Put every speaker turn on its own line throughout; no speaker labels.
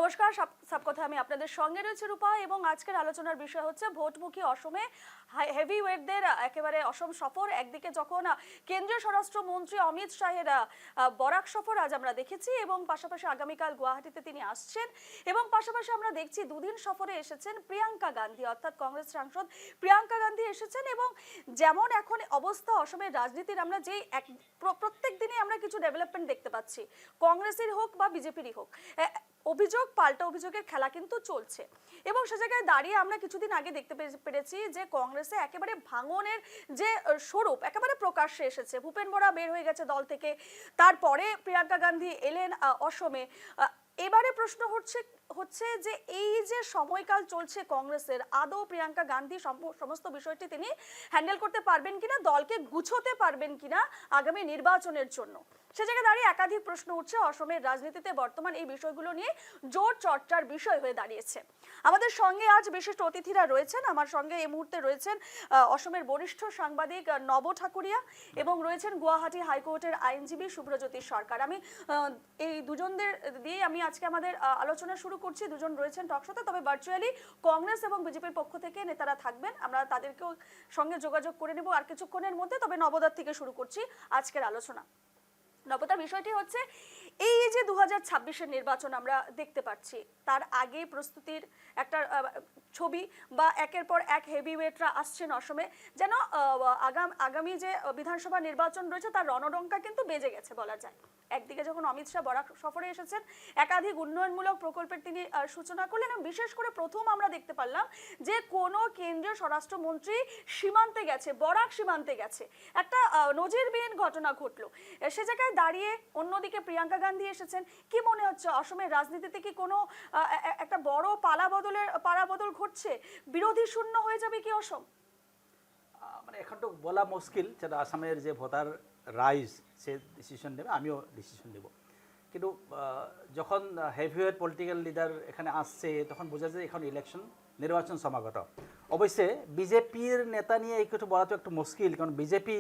নমস্কার, সব কথা আমি আপনাদের সঙ্গে রয়েছে রূপা এবং আজকের আলোচনার বিষয় হচ্ছে ভোটমুখী অসমে হেভি ওয়েটদের একেবারে অসম সফর। একদিকে যখন কেন্দ্রীয় স্বরাষ্ট্রমন্ত্রী অমিত শাহের বরাক সফর আজ আমরা দেখেছি এবং পাশাপাশি আগামীকাল গুয়াহাটিতে তিনি আসছেন এবং পাশাপাশি আমরা দেখছি দুদিন সফরে এসেছেন প্রিয়াঙ্কা গান্ধী, অর্থাৎ কংগ্রেস সাংসদ প্রিয়াঙ্কা গান্ধী এসেছেন। এবং যেমন এখন অবস্থা অসমের রাজনীতির, আমরা যেই প্রত্যেক দিনই আমরা কিছু ডেভেলপমেন্ট দেখতে পাচ্ছি, কংগ্রেসের হোক বা বিজেপিরই হোক, অভিযোগ পাল্টা অভিযোগের খেলা কিন্তু চলছে। এবং সে জায়গায় দাঁড়িয়ে আমরা কিছুদিন আগে দেখতে পেরেছি যে কংগ্রেসে একেবারে ভাঙনের যে স্বরূপ একেবারে প্রকাশ্যে এসেছে। ভূপেন বোরা বের হয়ে গেছে দল থেকে, তারপরে প্রিয়াঙ্কা গান্ধী এলেন অসমে। এবারে প্রশ্ন হচ্ছে যে এই যে সময়কাল চলছে কংগ্রেসের, আদৌ প্রিয়াঙ্কা গান্ধী সমস্ত বিষয়টি তিনি হ্যান্ডেল করতে পারবেন কিনা, দলকে গুছোতে পারবেন কিনা আগামী নির্বাচনের জন্য, সে জায়গায় দাঁড়িয়ে একাধিক প্রশ্ন উঠছে। অসমের রাজনীতিতে বর্তমান এই বিষয়গুলো নিয়ে জোর চর্চার বিষয় হয়ে দাঁড়িয়েছে। আমাদের সঙ্গে আজ বিশিষ্ট অতিথিরা রয়েছেন। আমার সঙ্গে এই মুহূর্তে রয়েছেন অসমের বরিষ্ঠ সাংবাদিক নব ঠাকুরিয়া এবং রয়েছেন গুয়াহাটি হাইকোর্টের আইনজীবী শুভ্রজ্যোতি সরকার। আমি এই দুজনদের দিয়ে আমি আজকে আমাদের আলোচনা শুরু করছি। দুজন রয়েছেন টকশোতে, তবে ভার্চুয়ালি কংগ্রেস এবং বিজেপির পক্ষ থেকে নেতারা থাকবেন, আমরা তাদেরকেও সঙ্গে যোগাযোগ করে নেব আর কিছুক্ষণের মধ্যে। তবে নবদার থেকে শুরু করছি আজকের আলোচনা। নবতার বিষয়টি হচ্ছে এই যে 2026-এর নির্বাচন আমরা দেখতে পাচ্ছি, তার আগে প্রস্তুতির একটা ছবি বা একের পর এক হেভিওয়েটরা আসছেন অসমে, যেন আগামী যে বিধানসভা নির্বাচন রয়েছে তার রণডঙ্কা কিন্তু বেজে গেছে বলা যায়। একদিকে যখন অমিত শাহ বরাক সফরে এসেছেন, একাধিক উন্নয়নমূলক প্রকল্পের তিনি সূচনা করলেন এবং বিশেষ করে প্রথম আমরা দেখতে পারলাম যে কোনো কেন্দ্রীয় স্বরাষ্ট্রমন্ত্রী সীমান্তে গেছে, বরাক সীমান্তে গেছে, একটা নজিরবিহীন ঘটনা ঘটলো। সে জায়গায় দাঁড়িয়ে অন্যদিকে প্রিয়াঙ্কা গান্ধী এসেছেন। কি মনে হচ্ছে অসমের রাজনীতিতে কি কোনো একটা বড় পালাবদল ঘটছে? বিরোধী শূন্য হয়ে যাবে কি অসম?
মানে এখন তো বলা মুশকিল, যেটা আসামের যে ভোটার রাইজ সে ডিসিশন নেবে, আমিও ডিসিশন নেব। কিন্তু যখন হেভিওয়েট পলিটিক্যাল লিডার এখানে আসছে তখন বোঝা যায় এখন ইলেকশন নির্বাচন সমাগত। অবশ্যই বিজেপির নেতা নিয়ে এই কিছু বলা তো একটু মুশকিল, কারণ বিজেপি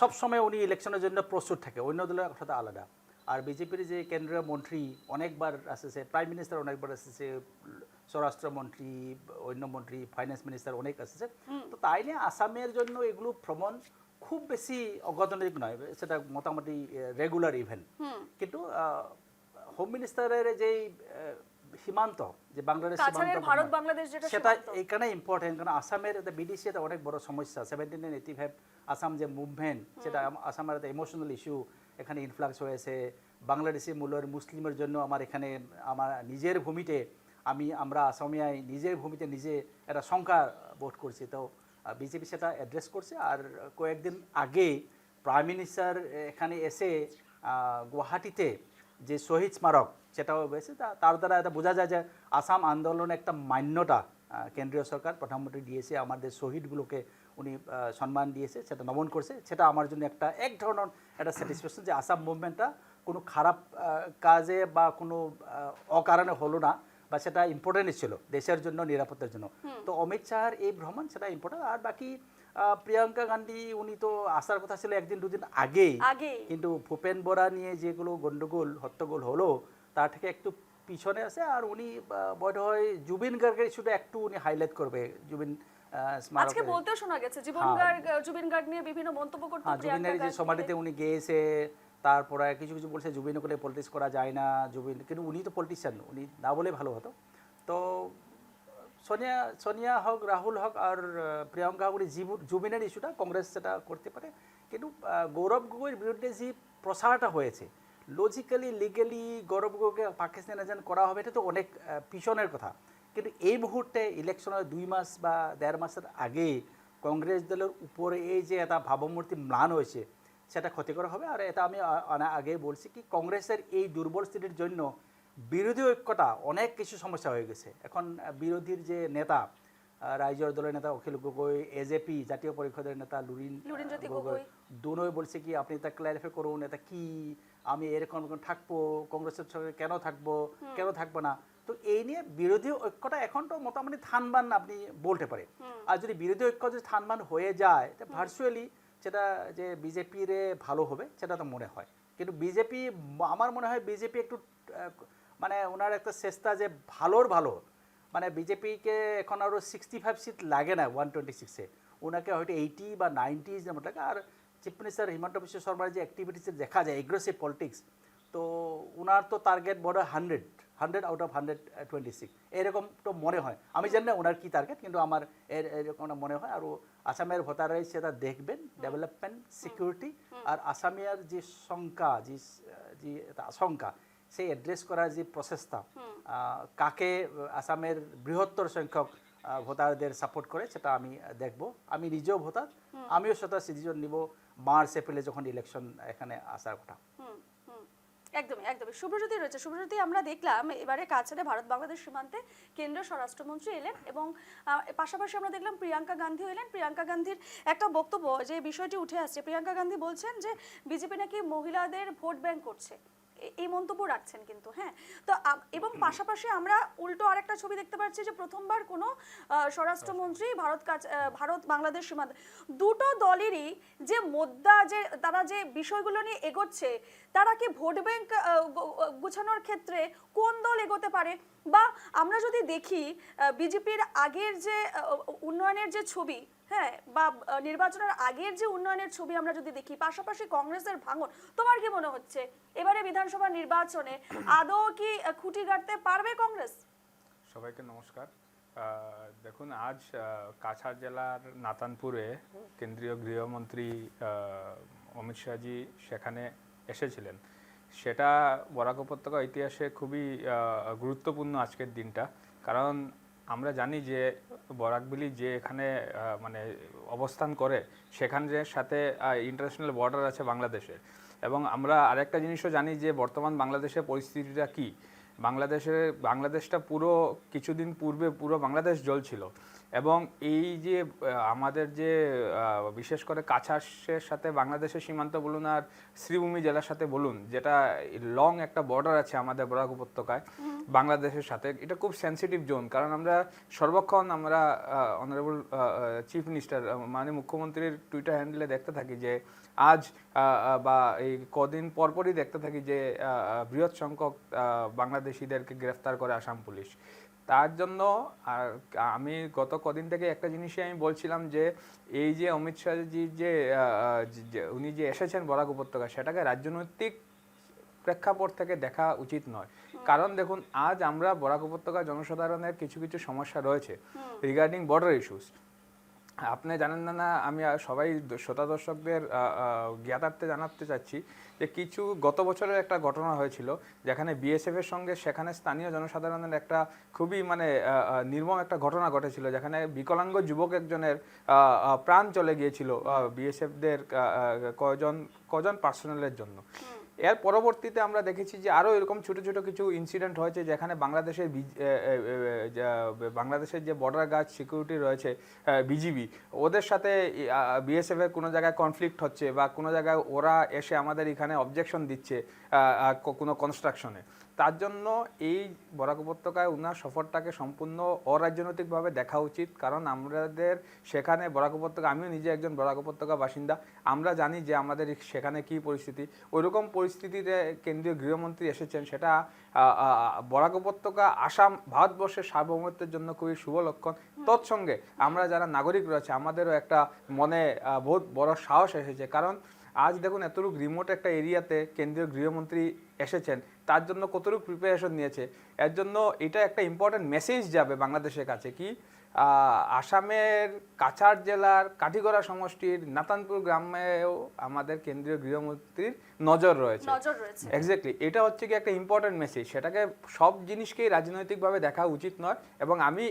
সবসময় উনি ইলেকশনের জন্য প্রস্তুত থাকে, অন্য দলের কথা আলাদা। আর বিজেপির যে কেন্দ্রীয় মন্ত্রী অনেকবার আসেছে, প্রাইম মিনিস্টার অনেকবার এসেছে, স্বরাষ্ট্রমন্ত্রী, অন্য মন্ত্রী, ফাইন্যান্স মিনিস্টার অনেক এসেছে। তো তাই নিয়ে আসামের জন্য এগুলো ভ্রমণ খুব বেশি অগতানুগতিক নয়, সেটা মোটামুটি রেগুলার ইভেন্ট। কিন্তু হোম মিনিস্টারের যেই সীমান্ত, যে বাংলাদেশ সীমান্ত,
ভারত বাংলাদেশ,
সেটা এইখানে ইম্পর্টেন্ট। কারণ আসামের বিডিসি এটা অনেক বড় সমস্যা। 1785 আসাম যে মুভমেন্ট, সেটা আসামের একটা ইমোশনাল ইস্যু, এখানে ইনফ্লাক্স হয়েছে। বাংলাদেশি মূলের মুসলিমের জন্য আমার এখানে আমার নিজের ভূমিতে আমরা আসামিয়ায় নিজের ভূমিতে নিজে একটা সংখ্যা ভোট করছি। তো বিজেপি সেটা অ্যাড্রেস করছে। আর কয়েকদিন আগে প্রাইম মিনিস্টার এখানে এসে গুয়াহাটিতে যে শহীদ স্মারক সেটাও হয়েছে, তার দ্বারা এটা বোঝা যায় যে আসাম আন্দোলন একটা মান্যতা কেন্দ্রীয় সরকার প্রধানমন্ত্রী দিয়েছে, আমাদের শহীদগুলোকে উনি সম্মান দিয়েছে, সেটা নমন করছে। সেটা আমার জন্য এক ধরনের একটা স্যাটিসফ্যাকশন যে আসাম মুভমেন্টটা কোনো খারাপ কাজে বা কোনো অকারণে হলো না, বা সেটা ইম্পর্টেন্ট ছিল দেশের জন্য, নিরাপত্তার জন্য। তো অমিত শাহের এই ভ্রমণ সেটা ইম্পর্টেন্ট। আর বাকি প্রিয়াঙ্কা গান্ধী উনি তো আসার কথা ছিল একদিন দুদিন আগেই, কিন্তু ভূপেন বোরা নিয়ে যেগুলো গন্ডগোল হট্টগোল হলো তার থেকে একটু পিছনে আছে। আর উনি বোধ হয় জুবিন গার্গের ইস্যুটা একটু উনি হাইলাইট করবে।
আজকে বলতেও শোনা গেছে জুবিন গার্গ নিয়ে বিভিন্ন মন্তব্য করতে,
জুবিনের যে সমাধিতে উনি গিয়েছে, তারপরে কিছু বলছে জুবিন করে পলিটিক্স করা যায় না, জুবিন, কিন্তু উনি তো পলিটিশিয়ান, উনি না বলে ভালো হতো। তো সোনিয়া হোক, রাহুল হোক আর প্রিয়াঙ্কা উনি জুবিনের ইস্যুটা কংগ্রেস সেটা করতে পারে। কিন্তু গৌরব গগৈর বিরুদ্ধে যে প্রচারটা হয়েছে, লজিক্যালি লিগেলি গৌরব গগৈকে পাকিস্তান এজেন্ট করা হবে, এটা তো অনেক পিছনের কথা। কিন্তু এই মুহূর্তে ইলেকশনের 2 মাস বা 1.5 মাসের আগে কংগ্রেস দলের উপরে এই যে একটা ভাবমূর্তি ম্লান হয়েছে, সেটা ক্ষতিকর হবে। আর এটা আমি আগে বলছি কি, কংগ্রেসের এই দুর্বল স্থিতির জন্য বিরোধী ঐক্যটা অনেক কিছু সমস্যা হয়ে গেছে। এখন বিরোধীর যে নেতা, রাইজর দলের নেতা অখিল গগৈ, এজেপি জাতীয় পরিষদের নেতা লুরিনজ্যোতি গগৈ, দুনোই বলছে কি আপনি এটা ক্ল্যারিফাই করুন, এটা কি, আমি এরকম থাকবো, কংগ্রেসের সঙ্গে কেন থাকবো না। তো এই নিয়ে বিরোধী ঐক্যটা এখন তো মোটামুটি থানবান আপনি বলতে পারে। আর যদি বিরোধী ঐক্য যদি থানবান হয়ে যায়, ভার্চুয়ালি সেটা যে বিজেপির ভালো হবে সেটা তো মনে হয়। কিন্তু বিজেপি, আমার মনে হয় বিজেপি একটু ওনার একটা চেষ্টা যে ভালোর ভালো, মানে বিজেপিকে এখন আরও 65 সিট লাগে না 126-এ, ওনাকে হয়তো 80 বা 90 যেমন লাগে। আর চিফ মিনিস্টার হিমন্ত বিশ্ব শর্মার যে অ্যাক্টিভিটিসে দেখা যায় এগ্রেসিভ পলিটিক্স, তো ওনার তো টার্গেট বড় 100 আউট অফ 126 এরকম তো মনে হয়। আমি জানি না ওনার কি টার্গেট, কিন্তু আমার এরকম মনে হয়। আর আসামের ভোটাররাই সেটা দেখবেন, ডেভেলপমেন্ট, সিকিউরিটি আর আসামের যে শঙ্কা, যে আশঙ্কা, সেই অ্যাড্রেস করার যে প্রচেষ্টা, কাকে আসামের বৃহত্তর সংখ্যক ভোটারদের সাপোর্ট করে সেটা আমি দেখব। আমি নিজেও ভোটার, আমিও সেটা ডিসিশন নিব মার্চ এপ্রিলে যখন ইলেকশন এখানে আসার কথা।
একদমই একদমই। শুভজ্যোতি রয়েছে। শুভজ্যোতি, আমরা দেখলাম এবারে কাছাড়ে ভারত বাংলাদেশ সীমান্তে কেন্দ্রীয় স্বরাষ্ট্রমন্ত্রী এলেন এবং পাশাপাশি আমরা দেখলাম প্রিয়াঙ্কা গান্ধীও এলেন। প্রিয়াঙ্কা গান্ধীর একটা বক্তব্য, যে বিষয়টি উঠে আসছে, প্রিয়াঙ্কা গান্ধী বলছেন যে বিজেপি নাকি মহিলাদের ভোট ব্যাংক করছে, এই মন্তব্য রাখছেন কিন্তু। হ্যাঁ, তো এবং পাশাপাশি আমরা উল্টো আরেকটা ছবি দেখতে পাচ্ছি যে প্রথমবার কোনো স্বরাষ্ট্রমন্ত্রী ভারত বাংলাদেশ সীমান্ত, দুটো দলেরই যে মুদ্রা, যে তারা যে বিষয়গুলো নিয়ে এগোচ্ছে, তারা কি ভোট ব্যাংক গুছানোর ক্ষেত্রে কোন দল এগোতে পারে? বা আমরা যদি দেখি বিজেপির আগের যে উন্নয়নের যে ছবি, হ্যাঁ, বা নির্বাচনের আগের যে উন্নয়নের ছবি আমরা যদি দেখি, পাশাপাশি কংগ্রেসের ভাঙন, তোমার কি মনে হচ্ছে এবারে বিধানসভা নির্বাচনে আদৌ কি খুঁটি গাড়তে পারবে কংগ্রেস?
সবাইকে নমস্কার। দেখুন, আজ কাছাড় জেলার নাতানপুরে কেন্দ্রীয় গৃহমন্ত্রী অমিত শাহজি সেখানে এসেছিলেন। সেটা বরাক উপত্যকা ইতিহাসে খুবই গুরুত্বপূর্ণ আজকের দিনটা, কারণ আমরা জানি যে বরাকবিলি যে এখানে মানে অবস্থান করে, সেখানের সাথে ইন্টারন্যাশনাল বর্ডার আছে বাংলাদেশের। এবং আমরা আরেকটা জিনিসও জানি যে বর্তমান বাংলাদেশের পরিস্থিতিটা কী। বাংলাদেশটা পুরো কিছুদিন পূর্বে পুরো বাংলাদেশ জ্বলছিল, এবং এই যে আমাদের যে বিশেষ করে কাছাড়ের সাথে বাংলাদেশের সীমান্ত বলুন আর শ্রীভূমি জেলার সাথে বলুন, যেটা লং একটা বর্ডার আছে আমাদের বরাক উপত্যকায় বাংলাদেশের সাথে, এটা খুব সেন্সিটিভ জোন। কারণ আমরা সর্বক্ষণ আমরা অনারেবল চিফ মিনিস্টার মানে মুখ্যমন্ত্রীর টুইটার হ্যান্ডেলে দেখতে থাকি যে আজ বা এই কদিন পরপরই দেখতে থাকি যে বৃহৎ সংখ্যক বাংলাদেশিদেরকে গ্রেফতার করে আসাম পুলিশ। তার জন্য আর আমি গত কদিন থেকে একটা জিনিসই আমি বলছিলাম যে এই যে অমিত শাহজি যে উনি যে এসেছেন বরাক উপত্যকা, সেটাকে রাজনৈতিক প্রেক্ষাপট থেকে দেখা উচিত নয়। কারণ দেখুন, আজ আমরা বরাক উপত্যকার জনসাধারণের কিছু কিছু সমস্যা রয়েছে রিগার্ডিং বর্ডার ইস্যুস। আপনি জানেন না, আমি সবাই শ্রোতা দর্শকদের জ্ঞাতার্থে জানাতে চাচ্ছি যে কিছু গত বছরের একটা ঘটনা হয়েছিল, যেখানে বিএসএফ এর সঙ্গে সেখানে স্থানীয় জনসাধারণের একটা খুবই মানে নির্মম একটা ঘটনা ঘটেছিল, যেখানে বিকলাঙ্গ যুবক একজনের প্রাণ চলে গিয়েছিল বিএসএফদের কজন পার্সোনালের জন্য। এর পরবর্তীতে আমরা দেখেছি যে আরও এরকম ছোটো ছোটো কিছু ইনসিডেন্ট হয়েছে, যেখানে বাংলাদেশের যে বর্ডার গার্ড সিকিউরিটি রয়েছে বিজিবি, ওদের সাথে বিএসএফের কোনো জায়গায় কনফ্লিক্ট হচ্ছে, বা কোনো জায়গায় ওরা এসে আমাদের এখানে অবজেকশন দিচ্ছে কোনো কনস্ট্রাকশনে। তার জন্য এই বরাক উপত্যকায় ওনার সফরটাকে সম্পূর্ণ অরাজনৈতিকভাবে দেখা উচিত। কারণ আমাদের সেখানে বরাক উপত্যকা, আমিও নিজে একজন বরাক উপত্যকা বাসিন্দা, আমরা জানি যে আমাদের সেখানে কী পরিস্থিতি। ওইরকম পরিস্থিতিতে কেন্দ্রীয় গৃহমন্ত্রী এসেছেন, সেটা বরাক উপত্যকা আসাম ভারতবর্ষের সার্বভৌমত্বের জন্য খুবই শুভ লক্ষণ। তৎসঙ্গে আমরা যারা নাগরিক রয়েছে, আমাদেরও একটা মনে বহুত বড় সাহস এসেছে। কারণ আজ দেখুন, এতটুকু রিমোট একটা এরিয়াতে কেন্দ্রীয় গৃহমন্ত্রী এসেছেন, তার জন্য কতটুকু প্রিপারেশন নিয়েছে। এর জন্য এটা একটা ইম্পর্টেন্ট মেসেজ যাবে বাংলাদেশের কাছে কি আসামের কাছাড় জেলার কাঠিগড়া সমষ্টির নাতানপুর গ্রামেও আমাদের কেন্দ্রীয় গৃহমন্ত্রীর নজর রয়েছে। এক্স্যাক্টলি, এটা হচ্ছে কি একটা ইম্পর্টেন্ট মেসেজ। সেটাকে সব জিনিসকেই রাজনৈতিকভাবে দেখা উচিত নয়। এবং আমি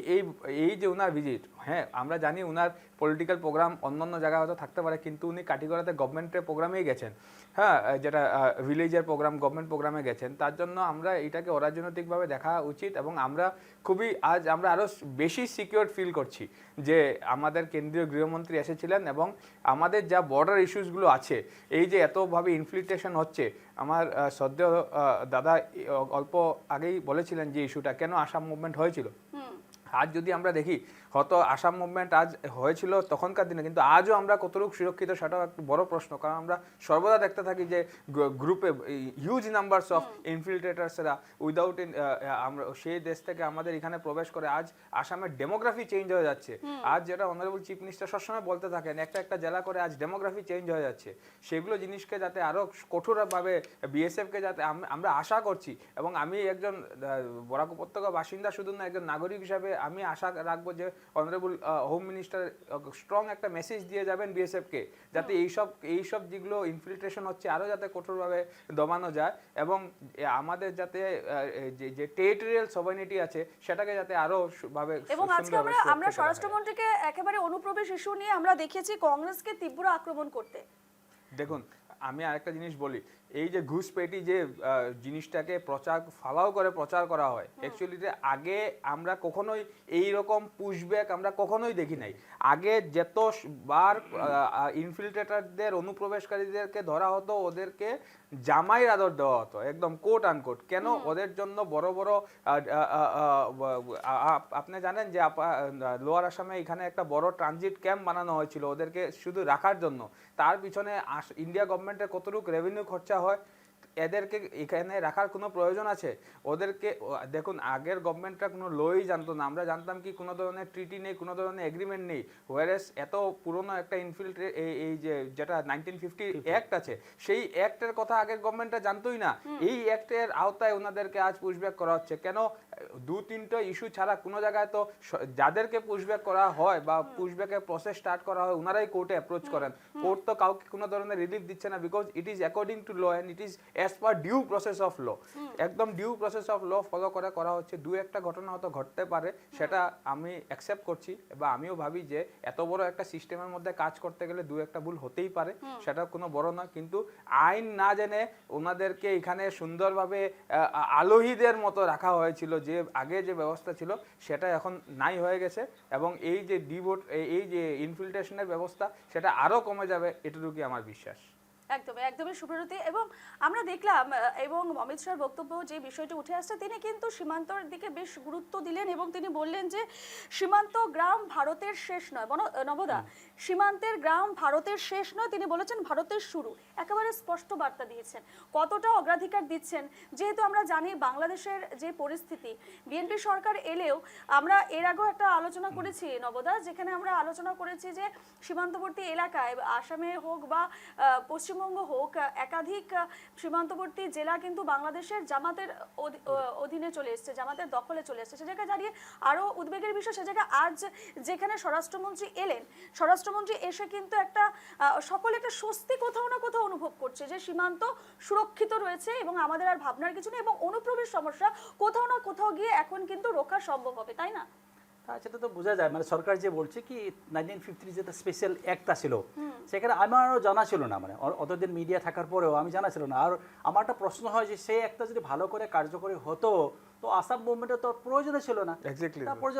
এই যে উনার ভিজিট, হ্যাঁ আমরা জানি উনার পলিটিক্যাল প্রোগ্রাম অন্যান্য জায়গায় হয়তো থাকতে পারে, কিন্তু উনি কাঠিগড়াতে গভর্নমেন্টের প্রোগ্রামেই গেছেন, হ্যাঁ, যেটা ভিলেজের প্রোগ্রাম, গভর্নমেন্ট প্রোগ্রামে গেছেন। তার জন্য আমরা এটাকে অরাজনৈতিকভাবে দেখা উচিত। এবং আমরা আজ আমরা আরও বেশি সিকিউর ফিল করছি যে আমাদের কেন্দ্রীয় গৃহমন্ত্রী এসেছিলেন, এবং আমাদের যা বর্ডার ইস্যুসগুলো আছে, এই যে এতভাবে ইনফ্লিকটেশন হচ্ছে, আমার শ্রদ্ধেয় দাদা অল্প আগেই বলেছিলেন যে ইস্যুটা কেন আসাম মুভমেন্ট হয়েছিল। আজ যদি আমরা দেখি হয়তো আসাম মুভমেন্ট আজ হয়েছিল তখনকার দিনে, কিন্তু আজও আমরা কতটুকু সুরক্ষিত সেটাও একটা বড় প্রশ্ন। কারণ আমরা সর্বদা দেখতে থাকি যে গ্রুপে হিউজ নাম্বারস অফ ইনফিল্ট্রেটার্সরা উইদাউট আমরা সেই দেশ থেকে আমাদের এখানে প্রবেশ করে আজ আসামের ডেমোগ্রাফি চেঞ্জ হয়ে যাচ্ছে। আজ যেটা অনারেবল চিফ মিনিস্টার সবসময় বলতে থাকেন, একটা একটা জেলা করে আজ ডেমোগ্রাফি চেঞ্জ হয়ে যাচ্ছে। সেগুলো জিনিসকে যাতে আরও কঠোরভাবে বিএসএফকে যাতে আমরা আশা করছি, এবং আমি একজন বরাক উপত্যকা বাসিন্দা শুধু না, একজন নাগরিক হিসাবে আমি আশা রাখবো যে অনারেবল হোম মিনিস্টার স্ট্রং একটা মেসেজ দিয়ে যাবেন বিএসএফকে, যাতে এইসব যেগুলো ইনফিল্ট্রেশন হচ্ছে আরও যাতে কঠোরভাবে দমানো যায়, এবং আমাদের যাতে যে টেরিটোরিয়াল সভার্নিটি আছে সেটাকে যাতে আরও ভাবে।
এবং আজকে আমরা স্বরাষ্ট্রমন্ত্রীকে একেবারে অনুপ্রবেশ ইস্যু নিয়ে আমরা দেখেছি কংগ্রেসকে তীব্র আক্রমণ করতে।
দেখুন, আমি আরেকটা জিনিস বলি, এই যে ঘুষপেটি যে জিনিসটাকে ফালাও করে প্রচার করা হয়, অ্যাকচুয়ালি আগে আমরা কখনোই এই রকম পুশব্যাক আমরা কখনোই দেখি নাই। আগে যতবার ইনফিল্ট্রেটারদের অনুপ্রবেশকারীদেরকে ধরা হতো ওদেরকে জামাইয়ের আদর দেওয়া হতো, একদম কোট আনকোট। কেন? ওদের জন্য বড় বড় আপনি জানেন যে লোয়ার আসামে এখানে একটা বড় ট্রানজিট ক্যাম্প বানানো হয়েছিল ওদেরকে শুধু রাখার জন্য। তার পিছনে ইন্ডিয়া গভর্নমেন্টের কতটুকু রেভিনিউ খরচা হয়, এদেরকে এখানে রাখার কোনো প্রয়োজন আছে? ওদেরকে দেখুন, আগের গভর্নমেন্টটা কোনো লই জানতো না, আমরা জানতাম কি কোনো ধরনের ট্রিটি নেই, কোনো ধরনের এগ্রিমেন্ট নেই। ওয়ারেস এত পুরনো একটা এই যেটা 1950 অ্যাক্ট আছে, সেই অ্যাক্টের কথা আগের গভর্নমেন্টটা জানতোই না। এই অ্যাক্টের আওতায় ওনাদেরকে আজ পুশব্যাক করা হচ্ছে। কেন? 2-3টা ইস্যু ছাড়া কোনো জায়গায় তো যাদেরকে পুশব্যাক করা হয় বা পুশব্যাকের প্রসেস স্টার্ট করা হয় ওনারাই কোর্টে অ্যাপ্রোচ করেন। কোর্ট তো কাউকে কোনো ধরনের রিলিফ দিচ্ছে না, because it is according to law and it is as per due process of law. একদম due process of law follow করে করা হচ্ছে। দু একটা ঘটনা হয়তো ঘটতে পারে, সেটা আমি অ্যাকসেপ্ট করছি, বা আমিও ভাবি যে এত বড় একটা সিস্টেমের মধ্যে কাজ করতে গেলে দু একটা ভুল হতেই পারে, সেটা কোনো বড় নয়। কিন্তু আইন না জেনে ওনাদেরকে এখানে সুন্দরভাবে আলোহীদের মতো রাখা হয়েছিল, যে আগে যে ব্যবস্থা ছিল সেটা এখন নাই হয়ে গেছে, এবং এই যে এই যে ইনফিল্ট্রেশনের ব্যবস্থা সেটা আরও কমে যাবে, এটুকুই আমার বিশ্বাস।
একদমই সুব্রতী। এবং আমরা দেখলাম এবং অমিত শাহর বক্তব্য যে বিষয়টি উঠে আসছে, তিনি কিন্তু সীমান্তর দিকে বেশ গুরুত্ব দিলেন এবং তিনি বললেন যে সীমান্ত গ্রাম ভারতের শেষ নয়। নবদা, সীমান্তের গ্রাম ভারতের শেষ নয়, তিনি বলেছেন ভারতের শুরু। একেবারে স্পষ্ট বার্তা দিয়েছেন। কতটা অগ্রাধিকার দিচ্ছেন? যেহেতু আমরা জানি বাংলাদেশের যে পরিস্থিতি, বিএনপি সরকার এলেও আমরা এর আগেও একটা আলোচনা করেছি নবদা, যেখানে আমরা আলোচনা করেছি যে সীমান্তবর্তী এলাকায় আসামে হোক বা পশ্চিমবঙ্গ হোক, একাধিক সীমান্তবর্তী জেলা কিন্তু বাংলাদেশের জামাতের অধীনে চলে এসছে, জামাতের দখলে চলে এসছে। সে জায়গায় দাঁড়িয়ে আরও উদ্বেগের বিষয়, সে জায়গায় আজ যেখানে স্বরাষ্ট্রমন্ত্রী এলেন, স্বরাষ্ট্রমন্ত্রী এসে কিন্তু সকলে একটা স্বস্তি কোথাও না কোথাও অনুভব করছে যে সীমান্ত সুরক্ষিত রয়েছে এবং আমাদের আর ভাবনার কিছু নেই, এবং অনুপ্রবেশ সমস্যা কোথাও না কোথাও গিয়ে এখন কিন্তু রক্ষা সম্ভব হবে, তাই না?
সেটা তো বোঝা যায়। মানে সরকার যে বলছে কি 1950 যেটা স্পেশাল অ্যাক্টটা ছিল, সেখানে আমারও জানা ছিল না, মানে অতদিন মিডিয়া থাকার পরেও আমি জানা ছিল না। আর আমার একটা প্রশ্ন হয় যে সেই একটা যদি ভালো করে কার্যকরী হতো তো আসাম মুভমেন্টের তো প্রয়োজনই ছিল না। তারপর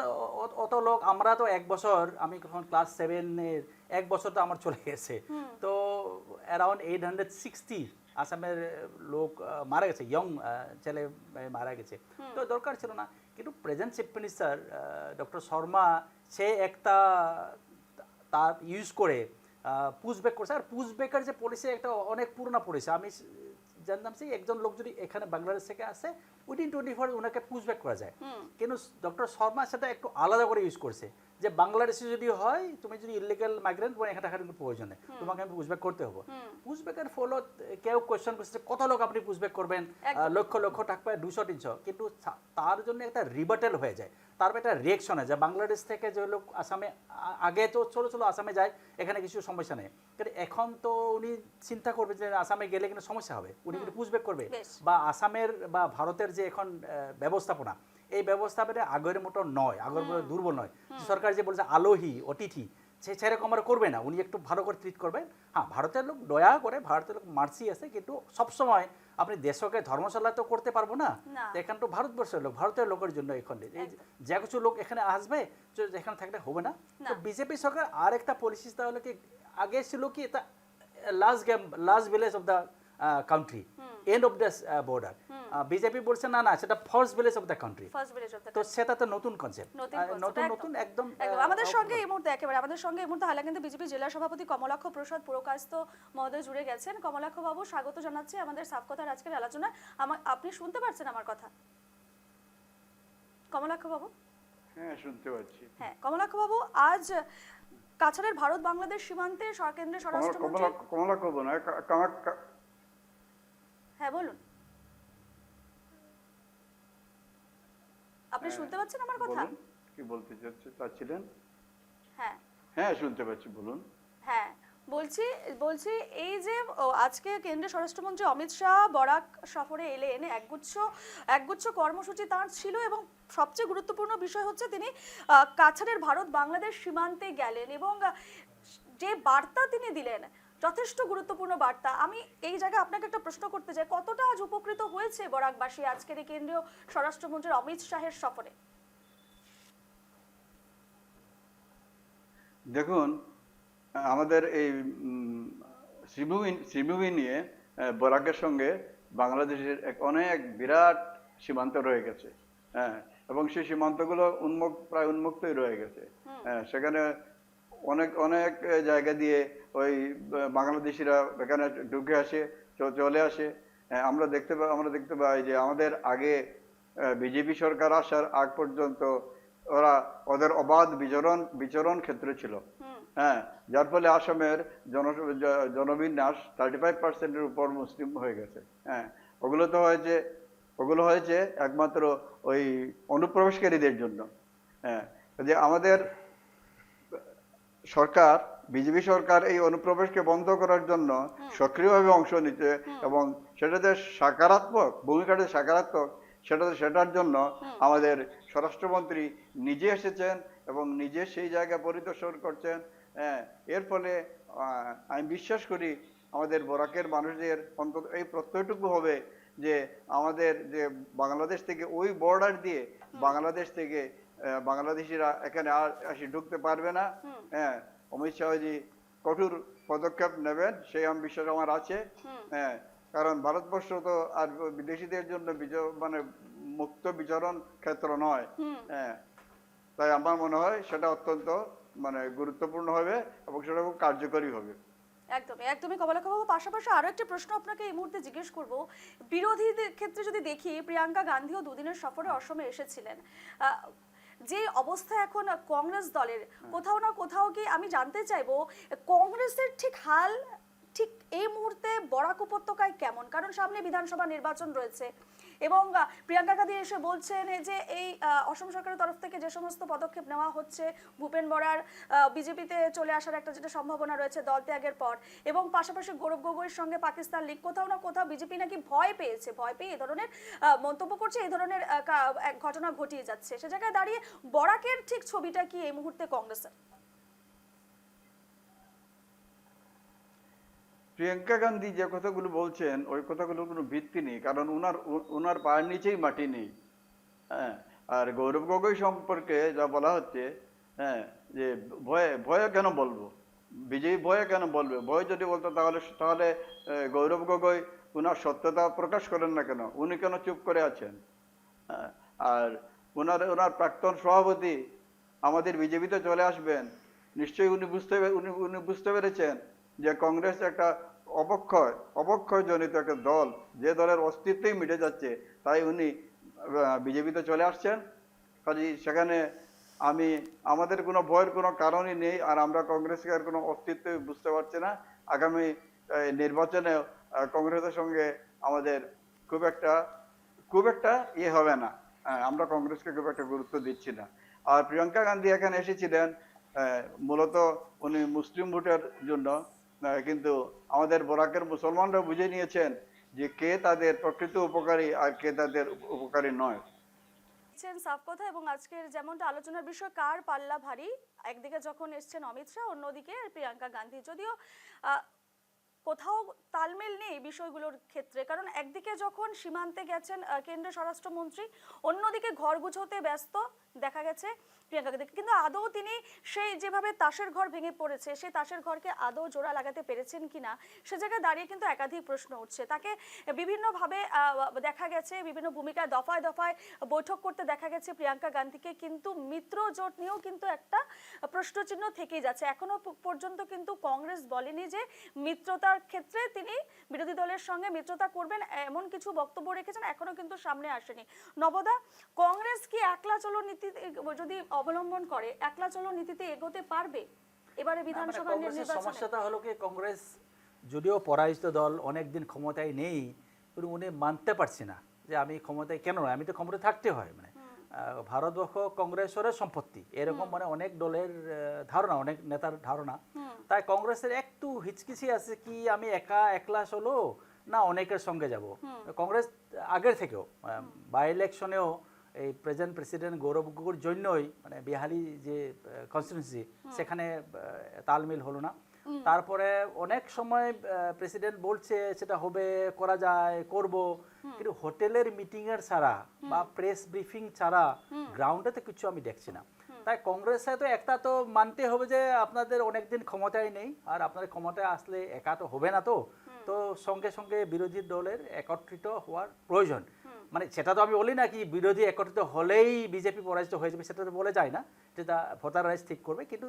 অত লোক, আমরা তো 1 বছর, আমি যখন ক্লাস 7-এর 1 বছর তো আমার চলে গেছে, তো অ্যারাউন্ড 860 আসামের লোক মারা গেছে, ইয়ং ছেলে মারা গেছে, তো দরকার ছিল না। কিন্তু present chief minister doctor Sharma সে একটা তার ইউজ করে পুশব্যাক করছে। আর পুশব্যাকের যে পলিসি একটা অনেক পুরোনো পলিসি, আমি জানতাম যে একজন লোক যদি এখানে বাংলাদেশ থেকে আসে উইদিন 24 ওনাকে পুশব্যাক করা যায়, কিন্তু ডক্টর শর্মা সেটা একটু আলাদা করে ইউজ করছে, যে বাংলাদেশে যদি হয়, তুমি যদি ইলিগাল মাইগ্রেন্ট তোমার এখানে থাকার কোনো প্রয়োজন নেই, তোমাকে আমি পুশব্যাক করতে হবে। পুশব্যাকের ফলত কেউ কোয়েশ্চেন করছে কত লোক আপনি পুশব্যাক করবেন, লক্ষ লক্ষ টাকা পায় 200-300, কিন্তু তার জন্য একটা রিবাটেল হয়ে যায়, তারপর একটা রিয়েকশন হয় যে বাংলাদেশ থেকে যে লোক আসামে আগে তো চলো আসামে যায়, এখানে কিছু সমস্যা নেই, কিন্তু এখন তো উনি চিন্তা করবে যে আসামে গেলে কিন্তু সমস্যা হবে, উনি কিন্তু পুশব্যাক করবে। বা আসামের বা ভারতের যে এখন ব্যবস্থাপনা, এই ব্যবস্থাপনা আগের মতো নয়, আগের মতো দুর্বল নয়। সরকার যে বলছে আলোহী অতিথি, সেরকম আর করবে না, উনি একটু ভালো করে ট্রিট করবেন। হ্যাঁ, ভারতের লোক দয়া করে, ভারতের লোক মার্সি আছে, কিন্তু সবসময় আপনি দেশকে ধর্মশালা তো করতে পারবো না, এখান তো ভারতবর্ষের লোক, ভারতের লোকের জন্য এখানে যে কিছু লোক এখানে আসবে, এখানে থাকলে হবে না। তো বিজেপি সরকার আর একটা পলিসি তাহলে কি আগে ছিল কি এটা last village of the country, end of the border. BJP বলছে না না সেটা first village of the country.
First village of the
তো সেটা তো নতুন কনসেপ্ট,
নতুন
নতুন
concept,
নতুন একদম।
আমাদের সঙ্গে এই মুহূর্তে একেবারে আমাদের সঙ্গে এই মুহূর্তে হাইলাকান্দি বিজেপি জেলা সভাপতি কমলাক্ষ প্রসাদ পুরকায়স্থ মহোদয় জুড়ে গেছেন। কমলাক্ষ বাবু, স্বাগত জানাচ্ছি আমাদের সাফ কথার আজকের আলোচনা। আপনি শুনতে পারছেন আমার কথা? কমলাক্ষ বাবু?
হ্যাঁ, শুনতে পাচ্ছি।
হ্যাঁ কমলাক্ষ বাবু, আজ কাছাড়ের ভারত বাংলাদেশ সীমান্তে কেন্দ্রীয় স্বরাষ্ট্রমন্ত্রী,
কমলা কব না,
হ্যাঁ বলুন, আপনি শুনতে পাচ্ছেন আমার কথা?
বলুন কি বলতে চাচ্ছিলেন?
হ্যাঁ
হ্যাঁ, শুনতে পাচ্ছি, বলুন।
হ্যাঁ বলছি এই যে আজকে কেন্দ্রীয় স্বরাষ্ট্রমন্ত্রী অমিত শাহ বরাক সফরে এলেন, একগুচ্ছ কর্মসূচি তার ছিল এবং সবচেয়ে গুরুত্বপূর্ণ বিষয় হচ্ছে তিনি কাছাড়ের ভারত বাংলাদেশ সীমান্তে গেলেন এবং যে বার্তা তিনি দিলেন যথেষ্ট গুরুত্বপূর্ণ বার্তা। আমি এই জায়গায় আপনাকে একটা প্রশ্ন করতে চাই, কতটা আজ উপকৃত হয়েছে বরাকবাসী আজকের এই কেন্দ্রীয় স্বরাষ্ট্রমন্ত্রী অমিত শাহের সফরে?
দেখুন, আমাদের এই শ্রীভূমি নিয়ে বরাকের সঙ্গে বাংলাদেশের অনেক বিরাট সীমান্ত রয়ে গেছে। হ্যাঁ, এবং সেই সীমান্তগুলো প্রায় উন্মুক্তই রয়ে গেছে। হ্যাঁ, সেখানে অনেক অনেক জায়গা দিয়ে ওই বাংলাদেশিরা এখানে ঢুকে আসে, চলে আসে। আমরা দেখতে পাই যে আমাদের আগে বিজেপি সরকার আসার আগ পর্যন্ত ওদের অবাধ বিচরণ ক্ষেত্র ছিল। হ্যাঁ, যার ফলে আসামের জনবিন্যাস 35% উপর মুসলিম হয়ে গেছে। হ্যাঁ, ওগুলো হয়েছে একমাত্র ওই অনুপ্রবেশকারীদের জন্য। হ্যাঁ, যে আমাদের সরকার, বিজেপি সরকার এই অনুপ্রবেশকে বন্ধ করার জন্য সক্রিয়ভাবে অংশ নিতে এবং সেটাতে ভূমিকাটা সাকারাত্মক, সেটার জন্য আমাদের স্বরাষ্ট্রমন্ত্রী নিজে এসেছেন এবং নিজে সেই জায়গা পরিদর্শন করছেন। হ্যাঁ, এর ফলে আমি বিশ্বাস করি আমাদের বরাকের মানুষদের অন্তত এই প্রত্যয়টুকু হবে যে আমাদের যে বাংলাদেশ থেকে ওই বর্ডার দিয়ে বাংলাদেশিরা এখানে আর এসে ঢুকতে পারবে না। হ্যাঁ, অমিত শাহজি কঠোর পদক্ষেপ নেবেন সেই বিশ্বাস আমার আছে। হ্যাঁ, কারণ ভারতবর্ষ তো আর বিদেশিদের জন্য মানে মুক্ত বিচরণ ক্ষেত্র নয়। হ্যাঁ, তাই আমার মনে হয় সেটা অত্যন্ত মানে গুরুত্বপূর্ণ হবে এবং সেটা খুব কার্যকরী হবে।
একদমই কমলাক্ষ বাবু, পাশাপাশি আরো একটা প্রশ্ন আপনাকে এই মুহূর্তে জিজ্ঞেস করব। বিরোধীদের ক্ষেত্রে যদি দেখি, প্রিয়াঙ্কা গান্ধীও দুদিনের সফরে অসমে এসেছিলেন। যে অবস্থা এখন কংগ্রেস দলের, কোথাও না কোথাও কি আমি জানতে চাইবো কংগ্রেসের হাল ঠিক এই মুহূর্তে বরাক উপত্যকায় কেমন? কারণ সামনে বিধানসভা নির্বাচন রয়েছে এবং প্রিয়াঙ্কা গান্ধী এসে বলছেন যে এই অসম সরকারের তরফ থেকে যে সমস্ত পদক্ষেপ নেওয়া হচ্ছে, ভূপেন বরার বিজেপিতে চলে আসার একটা যেটা সম্ভাবনা রয়েছে দল ত্যাগের পর, এবং পাশাপাশি গৌরব গগৈর সঙ্গে পাকিস্তান লিগ, কোথাও না কোথাও বিজেপি নাকি ভয় পেয়ে এই ধরনের মন্তব্য করছে, এই ধরনের ঘটনা ঘটিয়ে যাচ্ছে। সে জায়গায় দাঁড়িয়ে বরাকের ঠিক ছবিটা কি এই মুহূর্তে কংগ্রেসের?
প্রিয়াঙ্কা গান্ধী যে কথাগুলো বলছেন ওই কথাগুলোর কোনো ভিত্তি নেই, কারণ উনার পায়ের নিচেই মাটি নেই। হ্যাঁ, আর গৌরব গগৈ সম্পর্কে যা বলা হচ্ছে, হ্যাঁ, যে ভয়ে কেন বলবো, বিজয়ী ভয়ে কেন বলবে? ভয় যদি বলতো তাহলে গৌরব গগৈ উনার সত্যতা প্রকাশ করেন না কেন? উনি কেন চুপ করে আছেন? হ্যাঁ, আর উনার প্রাক্তন সভাপতি আমাদের বিজেপিতে চলে আসবেন, নিশ্চয়ই উনি বুঝতে পেরেছেন যে কংগ্রেস একটা অবক্ষয়জনিত একটা দল, যে দলের অস্তিত্বই মিটে যাচ্ছে, তাই উনি বিজেপিতে চলে আসছেন। কাজে সেখানে আমাদের কোনো ভয়ের কোনো কারণই নেই, আর আমরা কংগ্রেসকে আর কোনো অস্তিত্ব বুঝতে পারছি না। আগামী নির্বাচনে কংগ্রেসের সঙ্গে আমাদের খুব একটা হবে না। আমরা কংগ্রেসকে খুব একটা গুরুত্ব দিচ্ছি না। আর প্রিয়াঙ্কা গান্ধী এখানে এসেছিলেন মূলত উনি মুসলিম ভোটের জন্য, কিন্তু আমাদের বরাকের মুসলমানরা বুঝে নিয়েছেন যে কে তাদের প্রকৃত উপকারী আর কে তাদের উপকারী নয়।
সাফ কথা, এবং আজকের যেমনটা আলোচনার বিষয় কার পাল্লা ভারী, একদিকে যখন এসছেন অমিত শাহ, অন্যদিকে প্রিয়াঙ্কা গান্ধী। যদিও কোথাও তালমেল নেই বিষয়গুলোর ক্ষেত্রে, কারণ একদিকে যখন সীমান্তে গেছেন কেন্দ্রীয় স্বরাষ্ট্রমন্ত্রী, অন্যদিকে ঘর গুছোতে ব্যস্ত দেখা গেছে প্রিয়াঙ্কাকে দেখে। কিন্তু আদৌ তিনি সেই যেভাবে তাসের ঘর ভেঙে পড়েছে সেই তাসের ঘরকে আদৌ জোড়া লাগাতে পেরেছেন কিনা সে জায়গায় দাঁড়িয়ে কিন্তু একাধিক প্রশ্ন উঠছে। তাকে বিভিন্নভাবে দেখা গেছে, বিভিন্ন ভূমিকায় দফায় দফায় বৈঠক করতে দেখা গেছে প্রিয়াঙ্কা গান্ধীকে, কিন্তু মিত্র জোট নিয়েও কিন্তু একটা প্রশ্নচিহ্ন থেকেই যাচ্ছে। এখনো পর্যন্ত কিন্তু কংগ্রেস বলেনি যে মিত্রতার ক্ষেত্রে তিনি বিরোধী দলের সঙ্গে মিত্রতা করবেন, এমন কিছু বক্তব্য রেখেছেন, এখনো কিন্তু সামনে আসেনি। নবদা, কংগ্রেস কি একলা চলো নীতি যদি অবলম্বন করে একলা চলো নীতিতে এগোতে পারবে এবারে বিধানসভা নির্বাচনে?
সমস্যাটা হলো কি, কংগ্রেস যদিও পরাজিত দল, অনেক দিন ক্ষমতায় নেই, কিন্তু উনি মানতে পারছি না যে আমি ক্ষমতায় কেন নয়, আমি তো ক্ষমতায় থাকতে হয়। মানে ভারতবর্ষ কংগ্রেসের সম্পত্তি, এরকম মানে অনেক দলের ধারণা, অনেক নেতার ধারণা। তাই কংগ্রেসের একটু হিচকিচি আছে কি আমি একলা চলো না অনেকের সঙ্গে যাব। কংগ্রেস আগের থেকেও বাই ইলেকশনেও এই প্রেসিডেন্ট গৌরব গগৈর জন্যই মানে বিহারি যে কনস্টিটিউয়েন্সি সেখানে তালমিল হলো না। তারপরে অনেক সময় প্রেসিডেন্ট বলছে সেটা হবে, করা যায়, করব, কিন্তু হোটেলের মিটিংয়ের ছাড়া বা প্রেস ব্রিফিং ছাড়া গ্রাউন্ডে তো কিছু আমি দেখছি না। তাই কংগ্রেসে তো একটা তো মানতে হবে যে আপনাদের অনেকদিন ক্ষমতায় নেই, আর আপনাদের ক্ষমতায় আসলে একা তো হবে না, তো সঙ্গে সঙ্গে বিরোধী দলের একত্রিত হওয়ার প্রয়োজন। মানে সেটা তো আমি বলি না কি বিরোধী একত্রিত হলেই বিজেপি পরাজিত হয়ে যাবে, সেটা তো বলে যায় না, যেটা ভোটাররাই ঠিক করবে। কিন্তু